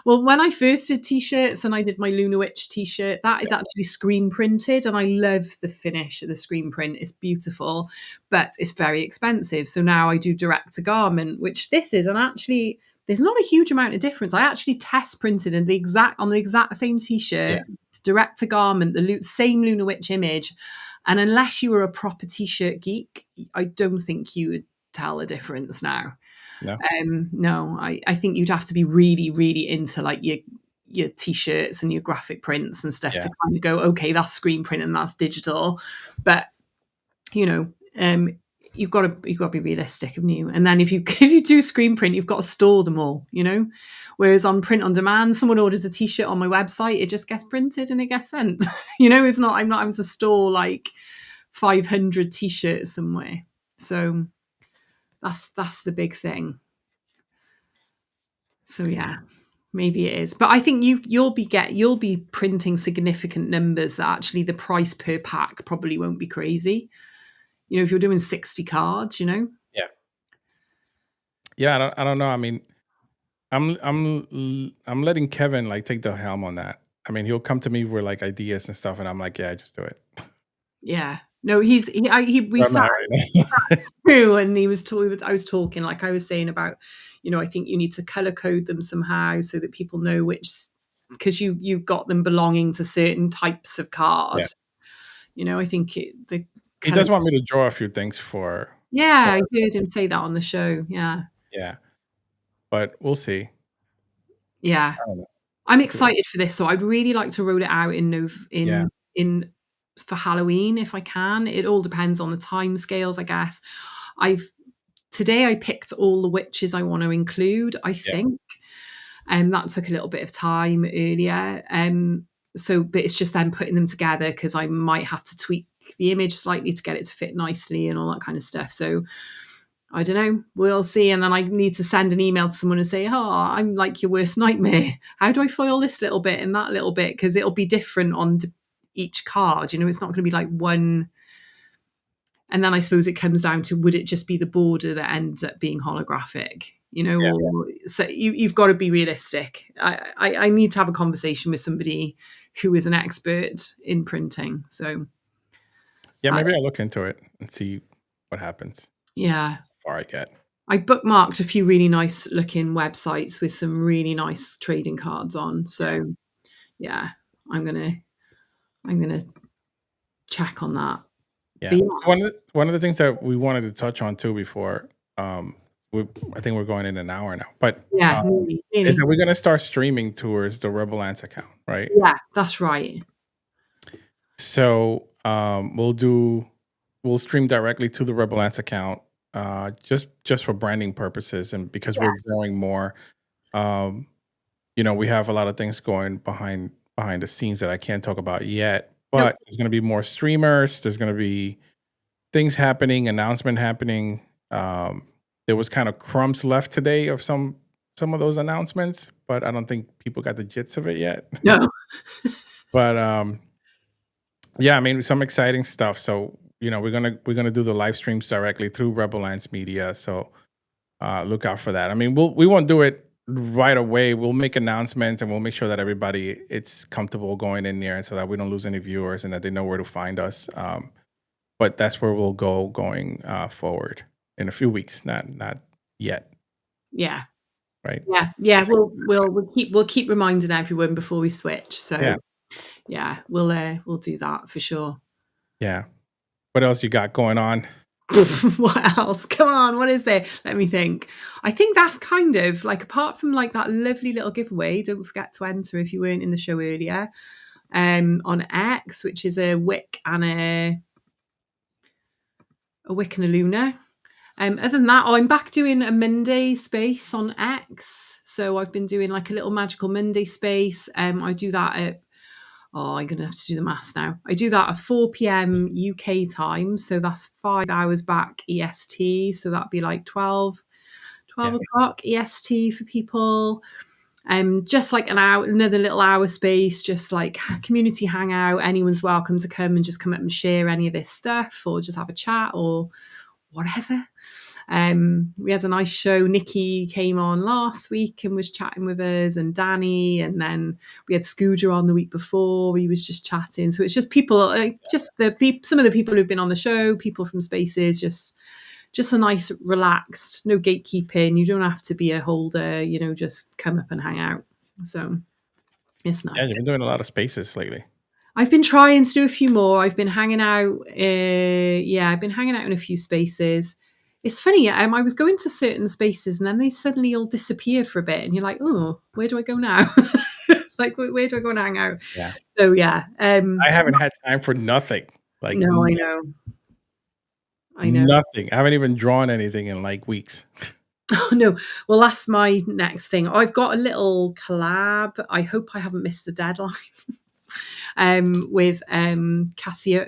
well, when I first did t-shirts and I did my Luna Witch t-shirt, that is actually screen printed, and I love the finish of the screen print. It's beautiful, but it's very expensive. So now I do direct to garment, which this is, and actually there's not a huge amount of difference. I actually test printed on the exact same Yeah. t-shirt, direct to garment, the same Luna Witch image, and unless you were a proper t-shirt geek, I don't think you would tell the difference now. No. No, I think you'd have to be really, really into like your t-shirts and your graphic prints and stuff Yeah. to kind of go, okay, that's screen print and that's digital. But you know, you've got to be realistic, haven't you? And then if you if you do screen print, you've got to store them all, you know. Whereas on print on demand, someone orders a t-shirt on my website, it just gets printed and it gets sent. You know, I'm not having to store like 500 t-shirts somewhere. So that's the big thing. So yeah, maybe it is. But I think you'll be printing significant numbers that actually the price per pack probably won't be crazy. You know, if you're doing 60 cards, you know. Yeah. Yeah, I don't know. I mean, I'm letting Kevin like take the helm on that. I mean, he'll come to me with like ideas and stuff, and I'm like, yeah, just do it. Yeah. No, we I'm sat not right now. through and I was talking, like I was saying about, you know, I think you need to color code them somehow so that people know which, because you've got them belonging to certain types of card. Yeah. You know, I think the He color. does want me to draw a few things Yeah, for I heard him say that on the show. Yeah. yeah, but we'll see. Yeah. I don't know. I'm We'll see what excited for this. So I'd really like to roll it out yeah, in for Halloween if I can. It all depends on the time scales, I guess. I've Today I picked all the witches I want to include, I yeah, think. And that took a little bit of time earlier. So but it's just then putting them together because I might have to tweak the image slightly to get it to fit nicely and all that kind of stuff. So I don't know. We'll see. And then I need to send an email to someone and say, oh, I'm like your worst nightmare. How do I foil this little bit and that little bit? Because it'll be different on each card. You know, it's not going to be like one. And then I suppose it comes down to, would it just be the border that ends up being holographic? You know, yeah, or so you've got to be realistic. I need to have a conversation with somebody who is an expert in printing. So yeah. I, Maybe I'll look into it and see what happens. yeah, How far I get. I bookmarked a few really nice looking websites with some really nice trading cards on. Yeah, So yeah, I'm gonna check on that. yeah. But So one of the things that we wanted to touch on too before, I think we're going in an hour now, but yeah, is nearly. that we're gonna start streaming towards the Rebel Lance account, right? Yeah, that's right. So we'll stream directly to the Rebel Lance account, just for branding purposes and because Yeah. we're growing more. Um, you know, we have a lot of things going behind the scenes that I can't talk about yet, Nope. but there's gonna be more streamers. There's gonna be things happening, announcement happening. There was kind of crumbs left today of some of those announcements, but I don't think people got the gist of it yet. No. But yeah, I mean, some exciting stuff. So, you know, we're gonna do the live streams directly through Rebel Lance Media. So look out for that. I mean, we won't do it right away. We'll make announcements and we'll make sure that everybody it's comfortable going in there, and so that we don't lose any viewers and that they know where to find us. But that's where we'll go going forward in a few weeks. Not yet. Yeah. right? Yeah. It's We'll keep reminding everyone before we switch. yeah, So yeah, we'll do that for sure. yeah. What else you got going on? What else? Come on, what is there? Let me think. I think that's kind of like, apart from like that lovely little giveaway, don't forget to enter if you weren't in the show earlier, on X, which is a Wick and a Luna. Other than that, I'm back doing a Monday space on X. So I've been doing like a little magical Monday space. I do that at, I'm going to have to do the maths now. I do that at 4 p.m. UK time. So that's 5 hours back EST. So that'd be like 12 Yeah, o'clock EST for people. Just like an hour, another little hour space, just like community hangout. Anyone's welcome to come and just come up and share any of this stuff, or just have a chat or whatever. We had a nice show. Nikki came on last week and was chatting with us, and Danny, and then we had Scooter on the week before. He was just chatting. So it's just people, like just some of the people who've been on the show, people from Spaces, just a nice, relaxed, no gatekeeping. You don't have to be a holder, just come up and hang out. So it's yeah. nice. You've been doing a lot of spaces lately. I've been trying to do a few more. I've been hanging out. I've been hanging out in a few spaces. It's funny. I was going to certain spaces and then they suddenly all disappear for a bit, and you're like, oh, where do I go now? Like, where do I go and hang out? Yeah, So yeah. I haven't had time for nothing. Like No, I know. I know. nothing. I haven't even drawn anything in like weeks. Oh no. Well, that's my next thing. I've got a little collab. I hope I haven't missed the deadline. With Cassioa.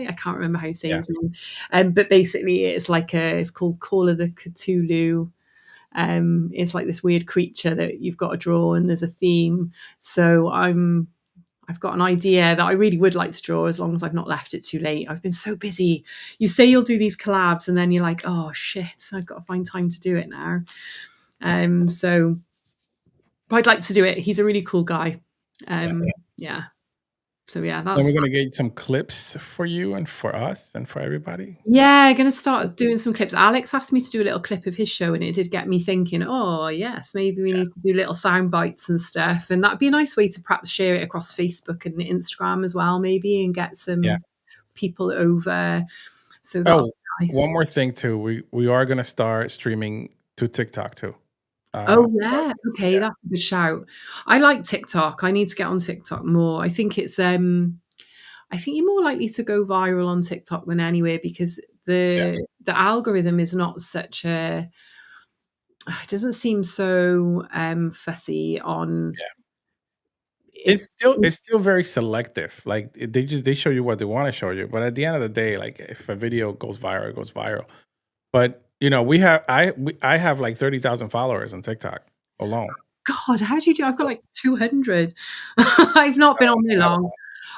I can't remember how you say Yeah, his name. But basically, it's called Call of the Cthulhu. It's like this weird creature that you've got to draw, and there's a theme. So I've got an idea that I really would like to draw, as long as I've not left it too late. I've been so busy. You say you'll do these collabs, and then you're like, oh shit, I've got to find time to do it now. So I'd like to do it. He's a really cool guy. yeah. Yeah. So yeah, Then that's we're gonna get some clips for you and for us and for everybody. yeah. Going to start doing some clips. Alex asked me to do a little clip of his show, and it did get me thinking. Oh yes, maybe we need to do little sound bites and stuff, and that'd be a nice way to perhaps share it across Facebook and Instagram as well, maybe, and get Yeah. some people over. So that'll Oh, be one nice. more thing too. We are gonna start streaming to TikTok too. Oh But yeah, okay, yeah, that's a good shout. I like TikTok. I need to get on TikTok more. I think you're more likely to go viral on TikTok than anywhere, because yeah, the algorithm is not such a it doesn't seem so fussy on yeah. it's It's still very selective. Like they show you what they want to show you, but at the end of the day, like if a video goes viral, it goes viral. But I have like 30,000 followers on TikTok alone. God, how do you do? I've got like 200. I've not been on there long.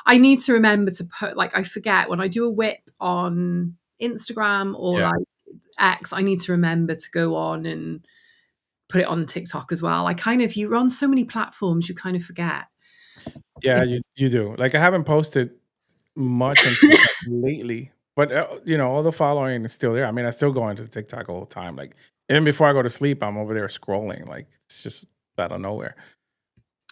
I need to remember to put, like, I forget when I do a whip on Instagram or Yeah. like X, I need to remember to go on and put it on TikTok as well. You're on so many platforms, you kind of forget. Yeah, you do. Like I haven't posted much on TikTok lately, but all the following is still there. I mean, I still go into TikTok all the time. Like even before I go to sleep, I'm over there scrolling. Like it's just out of nowhere.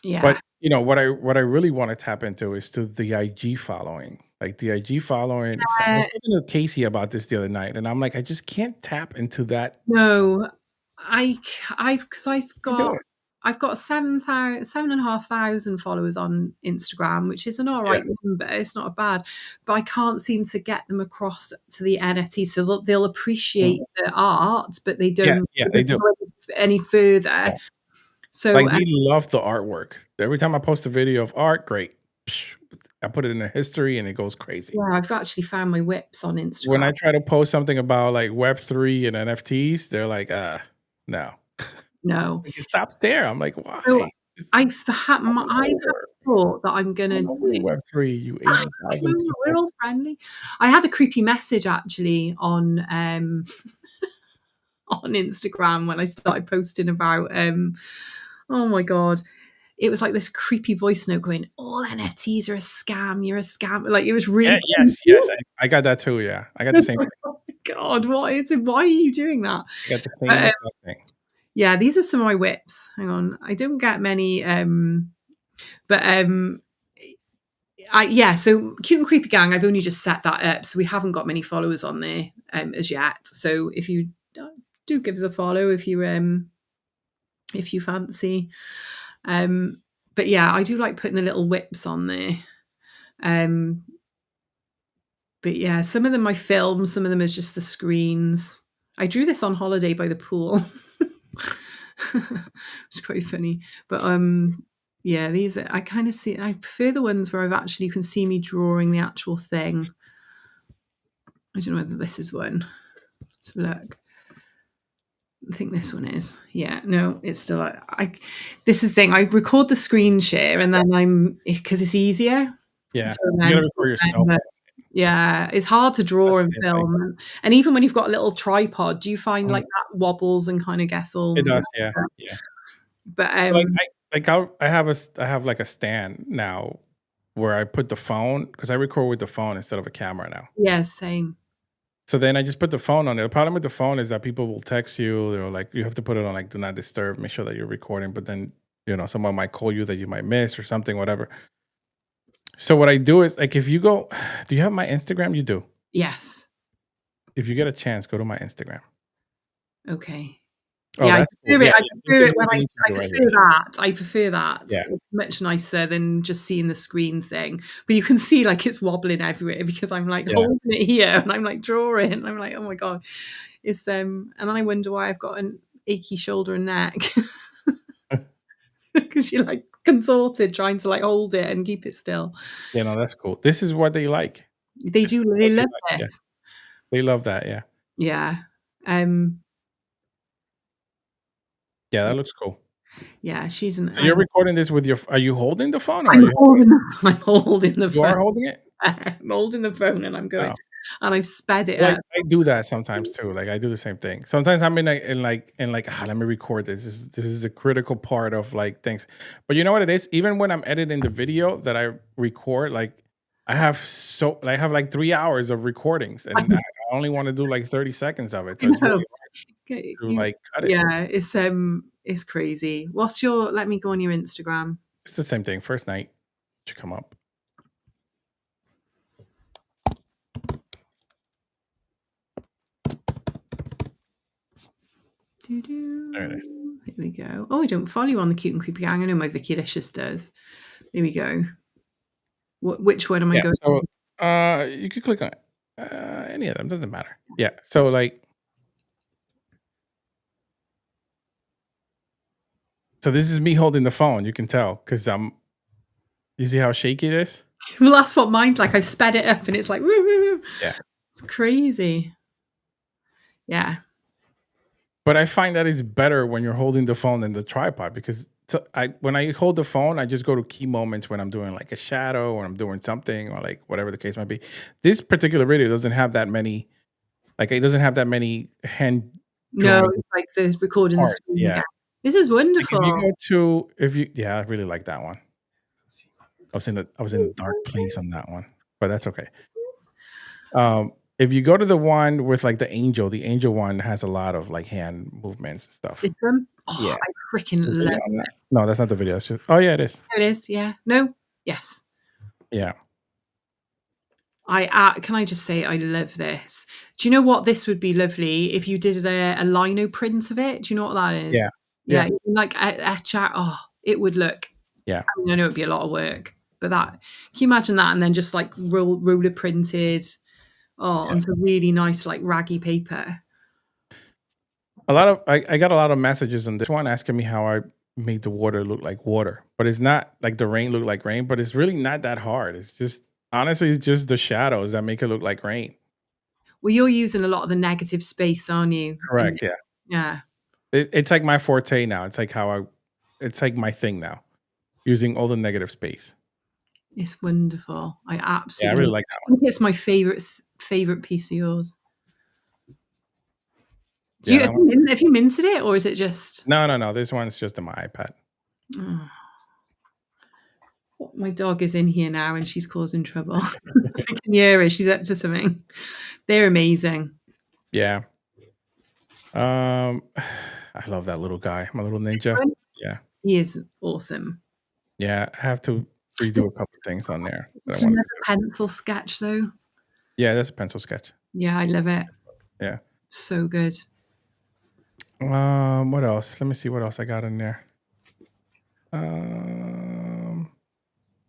But Yeah. what I really want to tap into is to the IG following. Like the IG following. I Uh, was talking to Casey about this the other night, and I'm like, I just can't tap into that. no, because You do it. I've got 7,500 followers on Instagram, which is an all Yeah. right number. It's not bad, but I can't seem to get them across to the NFT. So they'll Mm. appreciate the art, but Yeah, yeah, they they don't do. go any further. Yeah. So Like they love the artwork. Every time I post a video of art, great. Psh, I put it in the history and it goes crazy. yeah, I've actually found my whips on When Instagram. I try to post something about like Web3 and NFTs, they're like, no. No, Like, it stops there. I'm like, so why? Just come on I have over. thought that I'm Come gonna on over to do. Web3, you 80,000 We're people. all friendly. I had a creepy message actually on on Instagram when I started posting about oh my god. It was like this creepy voice note going, all NFTs are a scam, you're a scam. Like it was Yeah, really yes, creepy. yes. I got that too, yeah. I got the same thing. God, what is it? Why are you doing that? I got the But, same exact thing. yeah, these are some of my whips. Hang on. I don't get many, but so Cute and Creepy Gang, I've only just set that up, so we haven't got many followers on there as yet. So if you do give us a follow if you fancy. But yeah, I do like putting the little whips on there. But yeah, some of them I film, some of them is just the screens. I drew this on holiday by the pool. It's quite funny. But yeah, these I kind of see. I prefer the ones where you can see me drawing the actual thing. I don't know whether this is one. Let's look. I think this one is. Yeah, no, it's still. This is the thing. I record the screen share, and then because it's easier. Yeah, you Then, gotta record yourself. yeah, it's hard to draw and That's the film, and even when you've got a little tripod, do you find thing. like that wobbles and kind of gets all? It does, yeah, yeah. But Like I have like a stand now where I put the phone because I record with the phone instead of a camera now. yeah, same. So then I just put the phone on it. The problem with the phone is that people will text you. They're like, you have to put it on like do not disturb, make sure that you're recording. But then someone might call you that you might miss or something, whatever. So what I do is like if you go, do you have my Instagram? You do. Yes. If you get a chance, go to my Instagram. Okay. Oh, Yeah, that's I prefer cool. it. Yeah, I yeah. prefer This is it when what you I need to do right prefer here. that. I prefer that. Yeah. It's much nicer than just seeing the screen thing. But you can see like it's wobbling everywhere because I'm like Yeah. holding it here and I'm like drawing. And I'm like, oh my God. It's and then I wonder why I've got an achy shoulder and neck. Because you're like contorted trying to like hold it and keep it still. Yeah, no, that's cool. This is what they like. They This is do what they they love like. Yeah. this. They love that, yeah. Yeah. Yeah, that looks cool. Yeah, she's an So you're recording this with are you holding the phone or are I'm you holding I'm holding the you phone. are holding it? I'm holding the phone and I'm going Oh. and I've sped it Like up. I do that sometimes too. Like I do the same thing. Sometimes I'm in let me record this. This is a critical part of like things. But you know what it is? Even when I'm editing the video that I record, like I have like 3 hours of recordings and I only want to do like 30 seconds of it. So it's No. really hard to like cut it. Yeah, it's crazy. Let me go on your Instagram. It's the same thing. First night should come up. There it is. Here we go. Oh, I don't follow you on the Cute and Creepy Gang. I know my Vicky Licious does. There we go. Which one am I going? So you could click on any of them. Doesn't matter. Yeah. So so this is me holding the phone. You can tell because you see how shaky it is? Well, that's what mine's like. I've sped it up and it's like, woo, woo, woo. Yeah. It's crazy. Yeah. But I find that it's better when you're holding the phone than the tripod because when I hold the phone, I just go to key moments when I'm doing like a shadow or I'm doing something or like whatever the case might be. This particular video doesn't have that many, it doesn't have that many hand. No, it's like the recording the screen. Yeah. Again. This is wonderful. Yeah, I really like that one. I was in a dark place on that one, but that's okay. If you go to the one with like the angel one has a lot of like hand movements and stuff. This one? Oh, yeah. I freaking love it. No, that's not the video. It's just, oh yeah, it is. There it is. Yeah. No. Yes. Yeah. Can I just say I love this? Do you know what this would be lovely if you did a lino print of it? Do you know what that is? Yeah. Yeah. Like a chat. Oh, it would look. Yeah. I know it'd be a lot of work, but can you imagine that? And then just like ruler printed. Onto really nice like raggy paper. I got a lot of messages on this one asking me how I made the water look like water, but it's not like the rain look like rain, but it's really not that hard. It's just honestly, it's just the shadows that make it look like rain. Well, you're using a lot of the negative space, aren't you? Correct. Yeah. Yeah. It's like my forte now. It's like it's like my thing now, using all the negative space. It's wonderful. I absolutely. Yeah, I really like that one. It's my favorite piece of yours. Have you minted it or is it just? No. This one's just on my iPad. Oh. My dog is in here now and she's causing trouble. I can hear her. She's up to something. They're amazing. Yeah. I love that little guy, my little This ninja. one, Yeah. he is awesome. Yeah, I have to redo a It's couple things on there that I it's wanted another to do. pencil sketch though. Yeah, that's a pencil sketch. Yeah, I love It's it. this one. Yeah. So good. What else? Let me see what else I got in there. Um,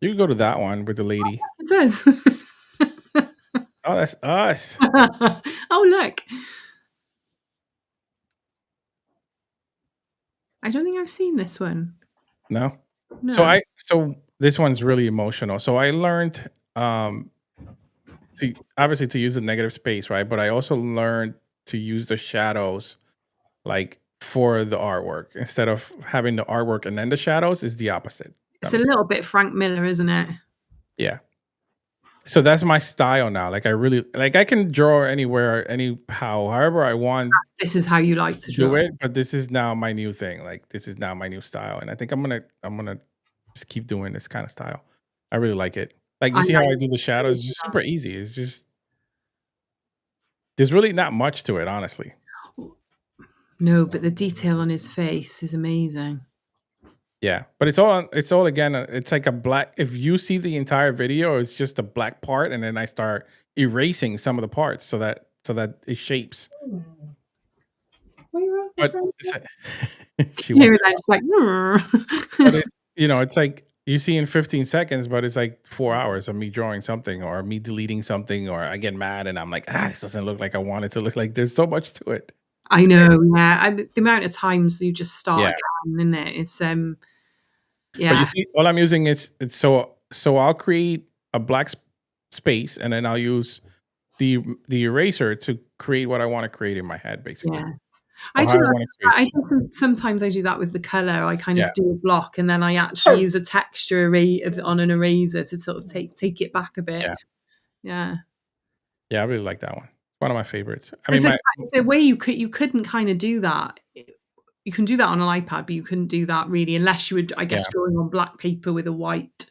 you can go to that one with the lady. It does. Oh, that's us. Oh, look. I don't think I've seen this one. No? No. So this one's really emotional. So I learned to obviously to use the negative space, right? But I also learned to use the shadows like for the artwork instead of having the artwork and then the shadows is the opposite. That It's a makes sense. little bit Frank Miller, isn't it? Yeah. So that's my style now. Like I really like I can draw anywhere, anyhow, however I want This is how you like to to do draw. it. But this is now my new thing. Like this is now my new style, and I think I'm gonna just keep doing this kind of style. I really like it. Like I you see how like I do the shadows? It's just super easy. It's just there's really not much to it, honestly. No, but the detail on his face is amazing. Yeah, but it's all again. It's like a black. If you see the entire video, it's just a black part, and then I start erasing some of the parts so that it shapes. What are you But it's she He wants was to, like, but it's it's like you see in 15 seconds, but it's like 4 hours of me drawing something or me deleting something, or I get mad and I'm like, this doesn't look like I want it to look like. There's so much to it. I It's know, crazy. yeah. The amount of times you just start Yeah, again, isn't it? It's but you yeah, see, all I'm using is it's so I'll create a black space and then I'll use the eraser to create what I want to create in my head, basically, yeah. or I how do I that. want to create the I shadow. do sometimes I do that with the color. I kind Yeah, of do a block and then I actually use a texture on an eraser to sort of take it back a bit. yeah, Yeah. yeah. I really like that one. One of my favorites. I mean, It's a my it's a way you couldn't kind of do that. You can do that on an iPad, but you couldn't do that really unless you would, I yeah, guess, drawing on black paper with a white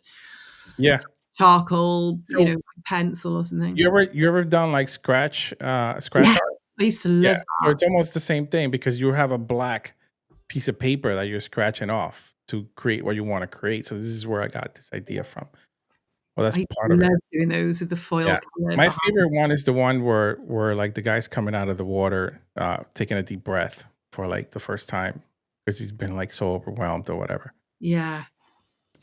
yeah. charcoal, So pencil or something. you ever done like scratch Yeah, art? I used to Yeah. love So that. it's almost the same thing because you have a black piece of paper that you're scratching off to create what you want to create. So this is where I got this idea from. Well, I that's used part to of it. love doing those with the foil Yeah. color My behind. favorite one is the one where like the guy's coming out of the water, taking a deep breath for like the first time because he's been like so overwhelmed or whatever. Yeah.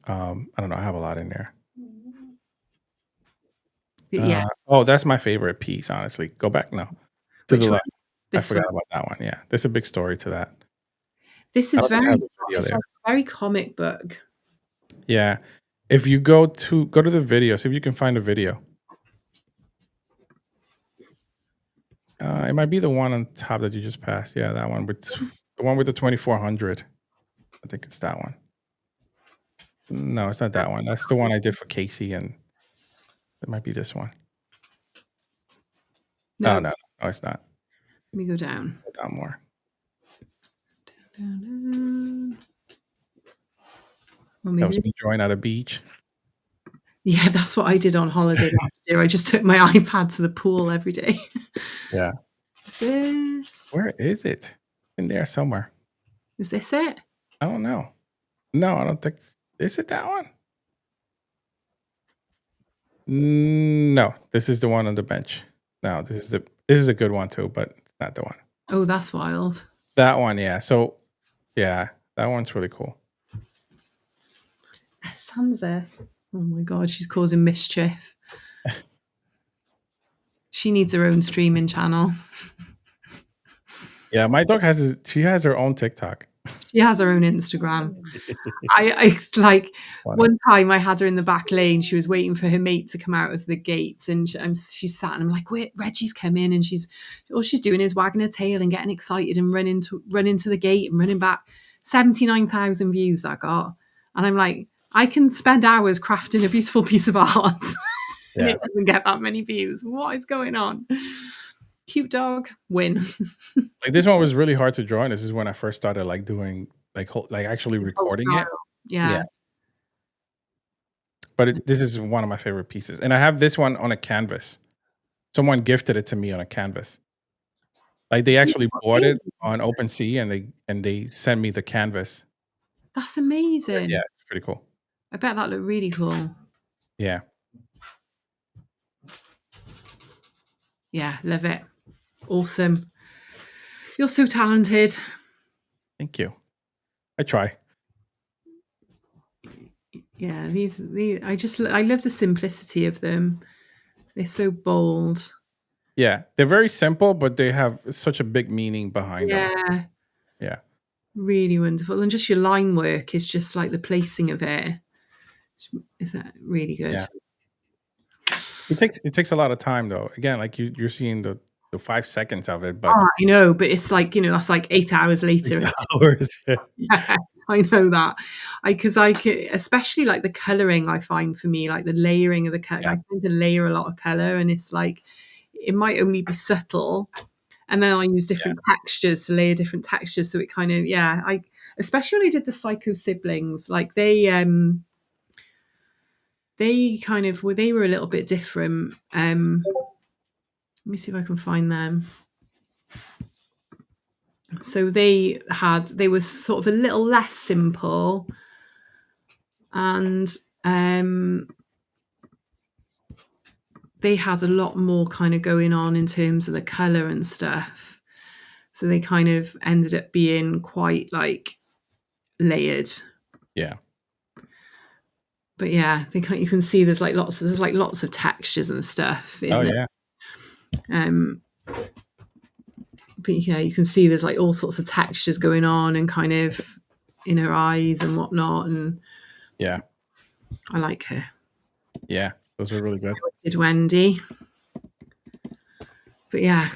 I don't know. I have a lot in there. Yeah. Oh, that's my favorite piece, honestly. Go back now to the Which one? left. I This one. forgot about that one. Yeah, there's a big story to that. This I is don't think I have very the video it's there. like very comic book. Yeah, if you go to the video, see if you can find a video. It might be the one on top that you just passed. Yeah, that one with the one with the 2400. I think it's that one. No, it's not that one. That's the one I did for Casey, and it might be this one. Oh No, no, no, it's not. let me go down. Go down more. Down, down. Or That was maybe me drawing at a beach. yeah, that's what I did on holiday last year. I just took my iPad to the pool every day. Yeah. Is this Where is it? In there somewhere. is this it? I don't know. No, I don't think. Is it that one? No, this is the one on the bench. No, this is a good one too, but it's not the one. Oh, that's wild. That one, yeah. So, yeah, that one's really cool. Sansa. Oh my god, she's causing mischief. She needs her own streaming channel. Yeah, my dog she has her own TikTok. She has her own Instagram. I like Funny. one time I had her in the back lane. She was waiting for her mate to come out of the gate, and she sat, and I'm like, "Wait, Reggie's come in," and all she's doing is wagging her tail and getting excited and running to the gate and running back. 79,000 views that got, and I'm like, I can spend hours crafting a beautiful piece of art, and Yeah. it doesn't get that many views. What is going on? Cute dog, win. Like this one was really hard to draw, and this is when I first started like doing like actually This whole recording it. style. Yeah. Yeah. But this is one of my favorite pieces. And I have this one on a canvas. Someone gifted it to me on a canvas. Like, they Yeah, actually bought okay. it on OpenSea, and they sent me the canvas. That's Yeah, amazing. it's pretty cool. I bet that looked really cool. Yeah. Yeah, love it. Awesome. You're so talented. Thank you. I try. Yeah, these I love the simplicity of them. They're so bold. Yeah, they're very simple, but they have such a big meaning behind them. Yeah, Yeah. really wonderful. And just your line work is just like the placing of it. Is that really good? Yeah. It takes a lot of time though. Again, like you're seeing the 5 seconds of it, but Oh, I know, but it's like, that's like 8 hours later. 6 hours. Yeah. Yeah, I know that. Because I could, especially like the colouring, I find for me, like the layering of the colour, Yeah. I tend to layer a lot of colour, and it's like, it might only be subtle. And then I use Yeah. different textures to layer different textures. So it kind of, yeah, especially when I did the Psycho siblings, like they kind of, well, they were a little bit different. Let me see if I can find them. So they were sort of a little less simple, and they had a lot more kind of going on in terms of the color and stuff. So they kind of ended up being quite like layered. Yeah. But yeah, you can see there's lots of textures and stuff Oh in there. yeah. Um, but yeah, you can see there's like all sorts of textures going on and kind of in her eyes and whatnot. And Yeah. I like her. Yeah. Those are really good. Did Wendy. But yeah.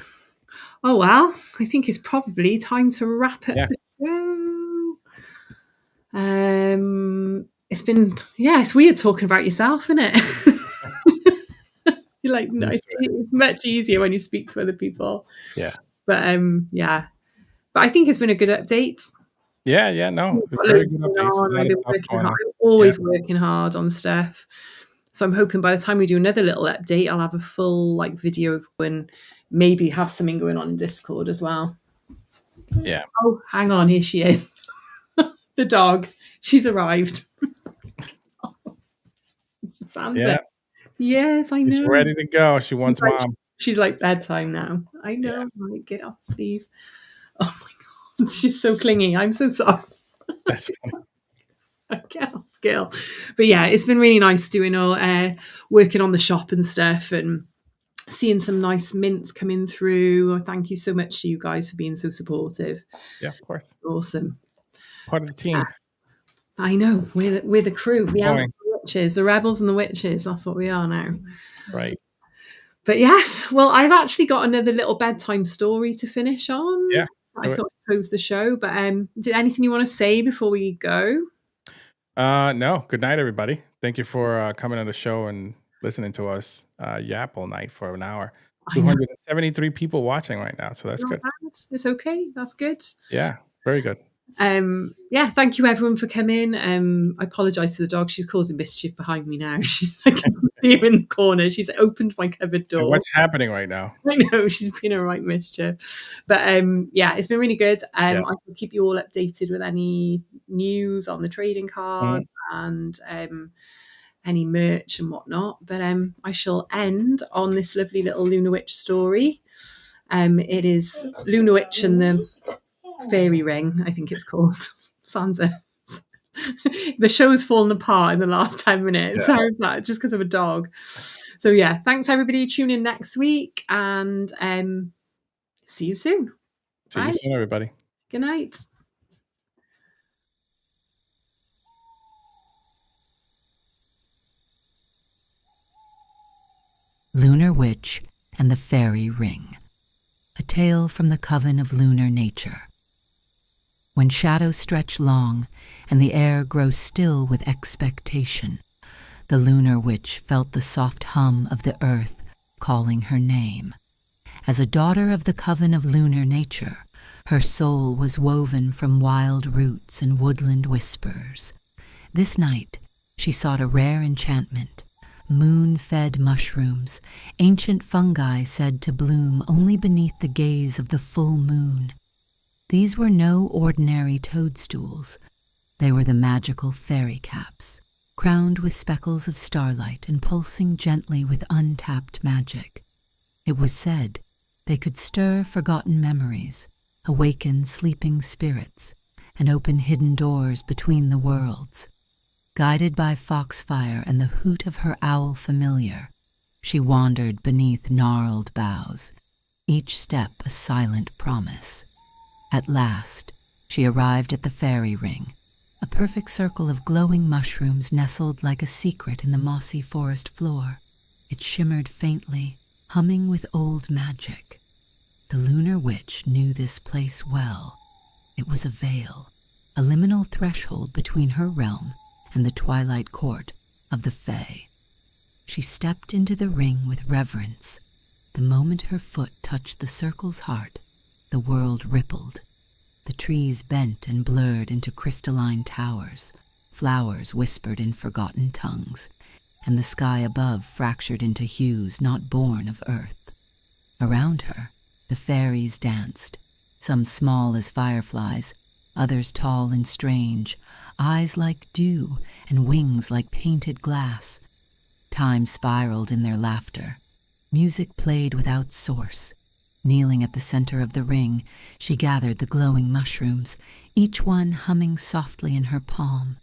Oh well, I think it's probably time to wrap up Yeah. the show. It's weird talking about yourself, isn't it? You're like, no, Used to it. it's much easier when you speak to other people. Yeah. But yeah. But I think it's been a good update. Yeah, yeah, no, I've it's got a very loads good going updates. A on. lot I've of been stuff working going hard. on. I'm Yeah. always working hard on stuff. So I'm hoping by the time we do another little update, I'll have a full like video of when maybe have something going on in Discord as well. Yeah. Oh, hang on, here she is. The dog. She's arrived. Sansa. Yeah. Yes, I She's know. ready to go. She wants mom. She's like bedtime now. I know. Yeah. I'm like, get off, please. Oh my god, she's so clingy. I'm so sorry. That's funny. Get off, girl. But yeah, it's been really nice doing all working on the shop and stuff, and seeing some nice mints coming through. Thank you so much to you guys for being so supportive. Yeah, of course. Awesome. Part of the team. I know. We're the crew, the Going. witches, the rebels and the witches. That's what we are now. Right. But yes, well, I've actually got another little bedtime story to finish on. Yeah. I thought I'd close the show, but did anything you want to say before we go? No. Good night, everybody. Thank you for coming on the show and listening to us yap all night for an hour. 273 people watching right now, so that's Not good. bad. It's okay. That's good. Yeah, very good. Yeah, thank you everyone for coming. I apologise for the dog. She's causing mischief behind me now. She's like, I can see her in the corner. She's opened my cupboard door. And what's happening right now? I know, she's been a right mischief. But yeah, it's been really good. I will keep you all updated with any news on the trading card and any merch and whatnot. But I shall end on this lovely little Luna Witch story. It is Luna Witch and the Fairy Ring, I think it's called. Sansa. The show's fallen apart in the last 10 minutes. Yeah. That just because of a dog. So yeah, thanks everybody. Tune in next week and see you soon. See you soon, everybody. Good night. Lunar Witch and the Fairy Ring. A tale from the coven of lunar nature. When shadows stretch long and the air grows still with expectation, the lunar witch felt the soft hum of the earth calling her name. As a daughter of the coven of lunar nature, her soul was woven from wild roots and woodland whispers. This night, she sought a rare enchantment, moon-fed mushrooms, ancient fungi said to bloom only beneath the gaze of the full moon. These were no ordinary toadstools. They were the magical fairy caps, crowned with speckles of starlight and pulsing gently with untapped magic. It was said they could stir forgotten memories, awaken sleeping spirits, and open hidden doors between the worlds. Guided by foxfire and the hoot of her owl familiar, she wandered beneath gnarled boughs, each step a silent promise. At last, she arrived at the fairy ring, a perfect circle of glowing mushrooms nestled like a secret in the mossy forest floor. It shimmered faintly, humming with old magic. The lunar witch knew this place well. It was a veil, a liminal threshold between her realm and the twilight court of the Fae. She stepped into the ring with reverence. The moment her foot touched the circle's heart, the world rippled. The trees bent and blurred into crystalline towers, flowers whispered in forgotten tongues, and the sky above fractured into hues not born of earth. Around her, the fairies danced, some small as fireflies, others tall and strange, eyes like dew and wings like painted glass. Time spiraled in their laughter. Music played without source. Kneeling at the center of the ring, she gathered the glowing mushrooms, each one humming softly in her palm.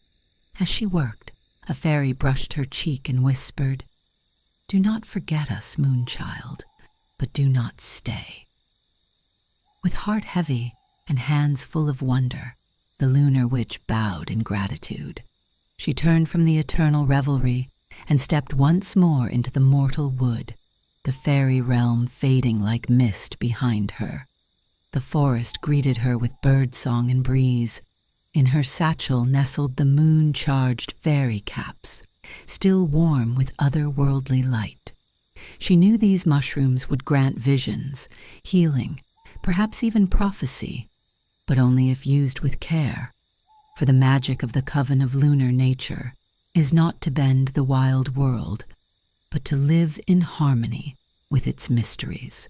As she worked, a fairy brushed her cheek and whispered, "Do not forget us, Moonchild, but do not stay." With heart heavy and hands full of wonder, the lunar witch bowed in gratitude. She turned from the eternal revelry and stepped once more into the mortal wood, the fairy realm fading like mist behind her. The forest greeted her with birdsong and breeze. In her satchel nestled the moon-charged fairy caps, still warm with otherworldly light. She knew these mushrooms would grant visions, healing, perhaps even prophecy, but only if used with care, for the magic of the coven of lunar nature is not to bend the wild world, but to live in harmony with its mysteries.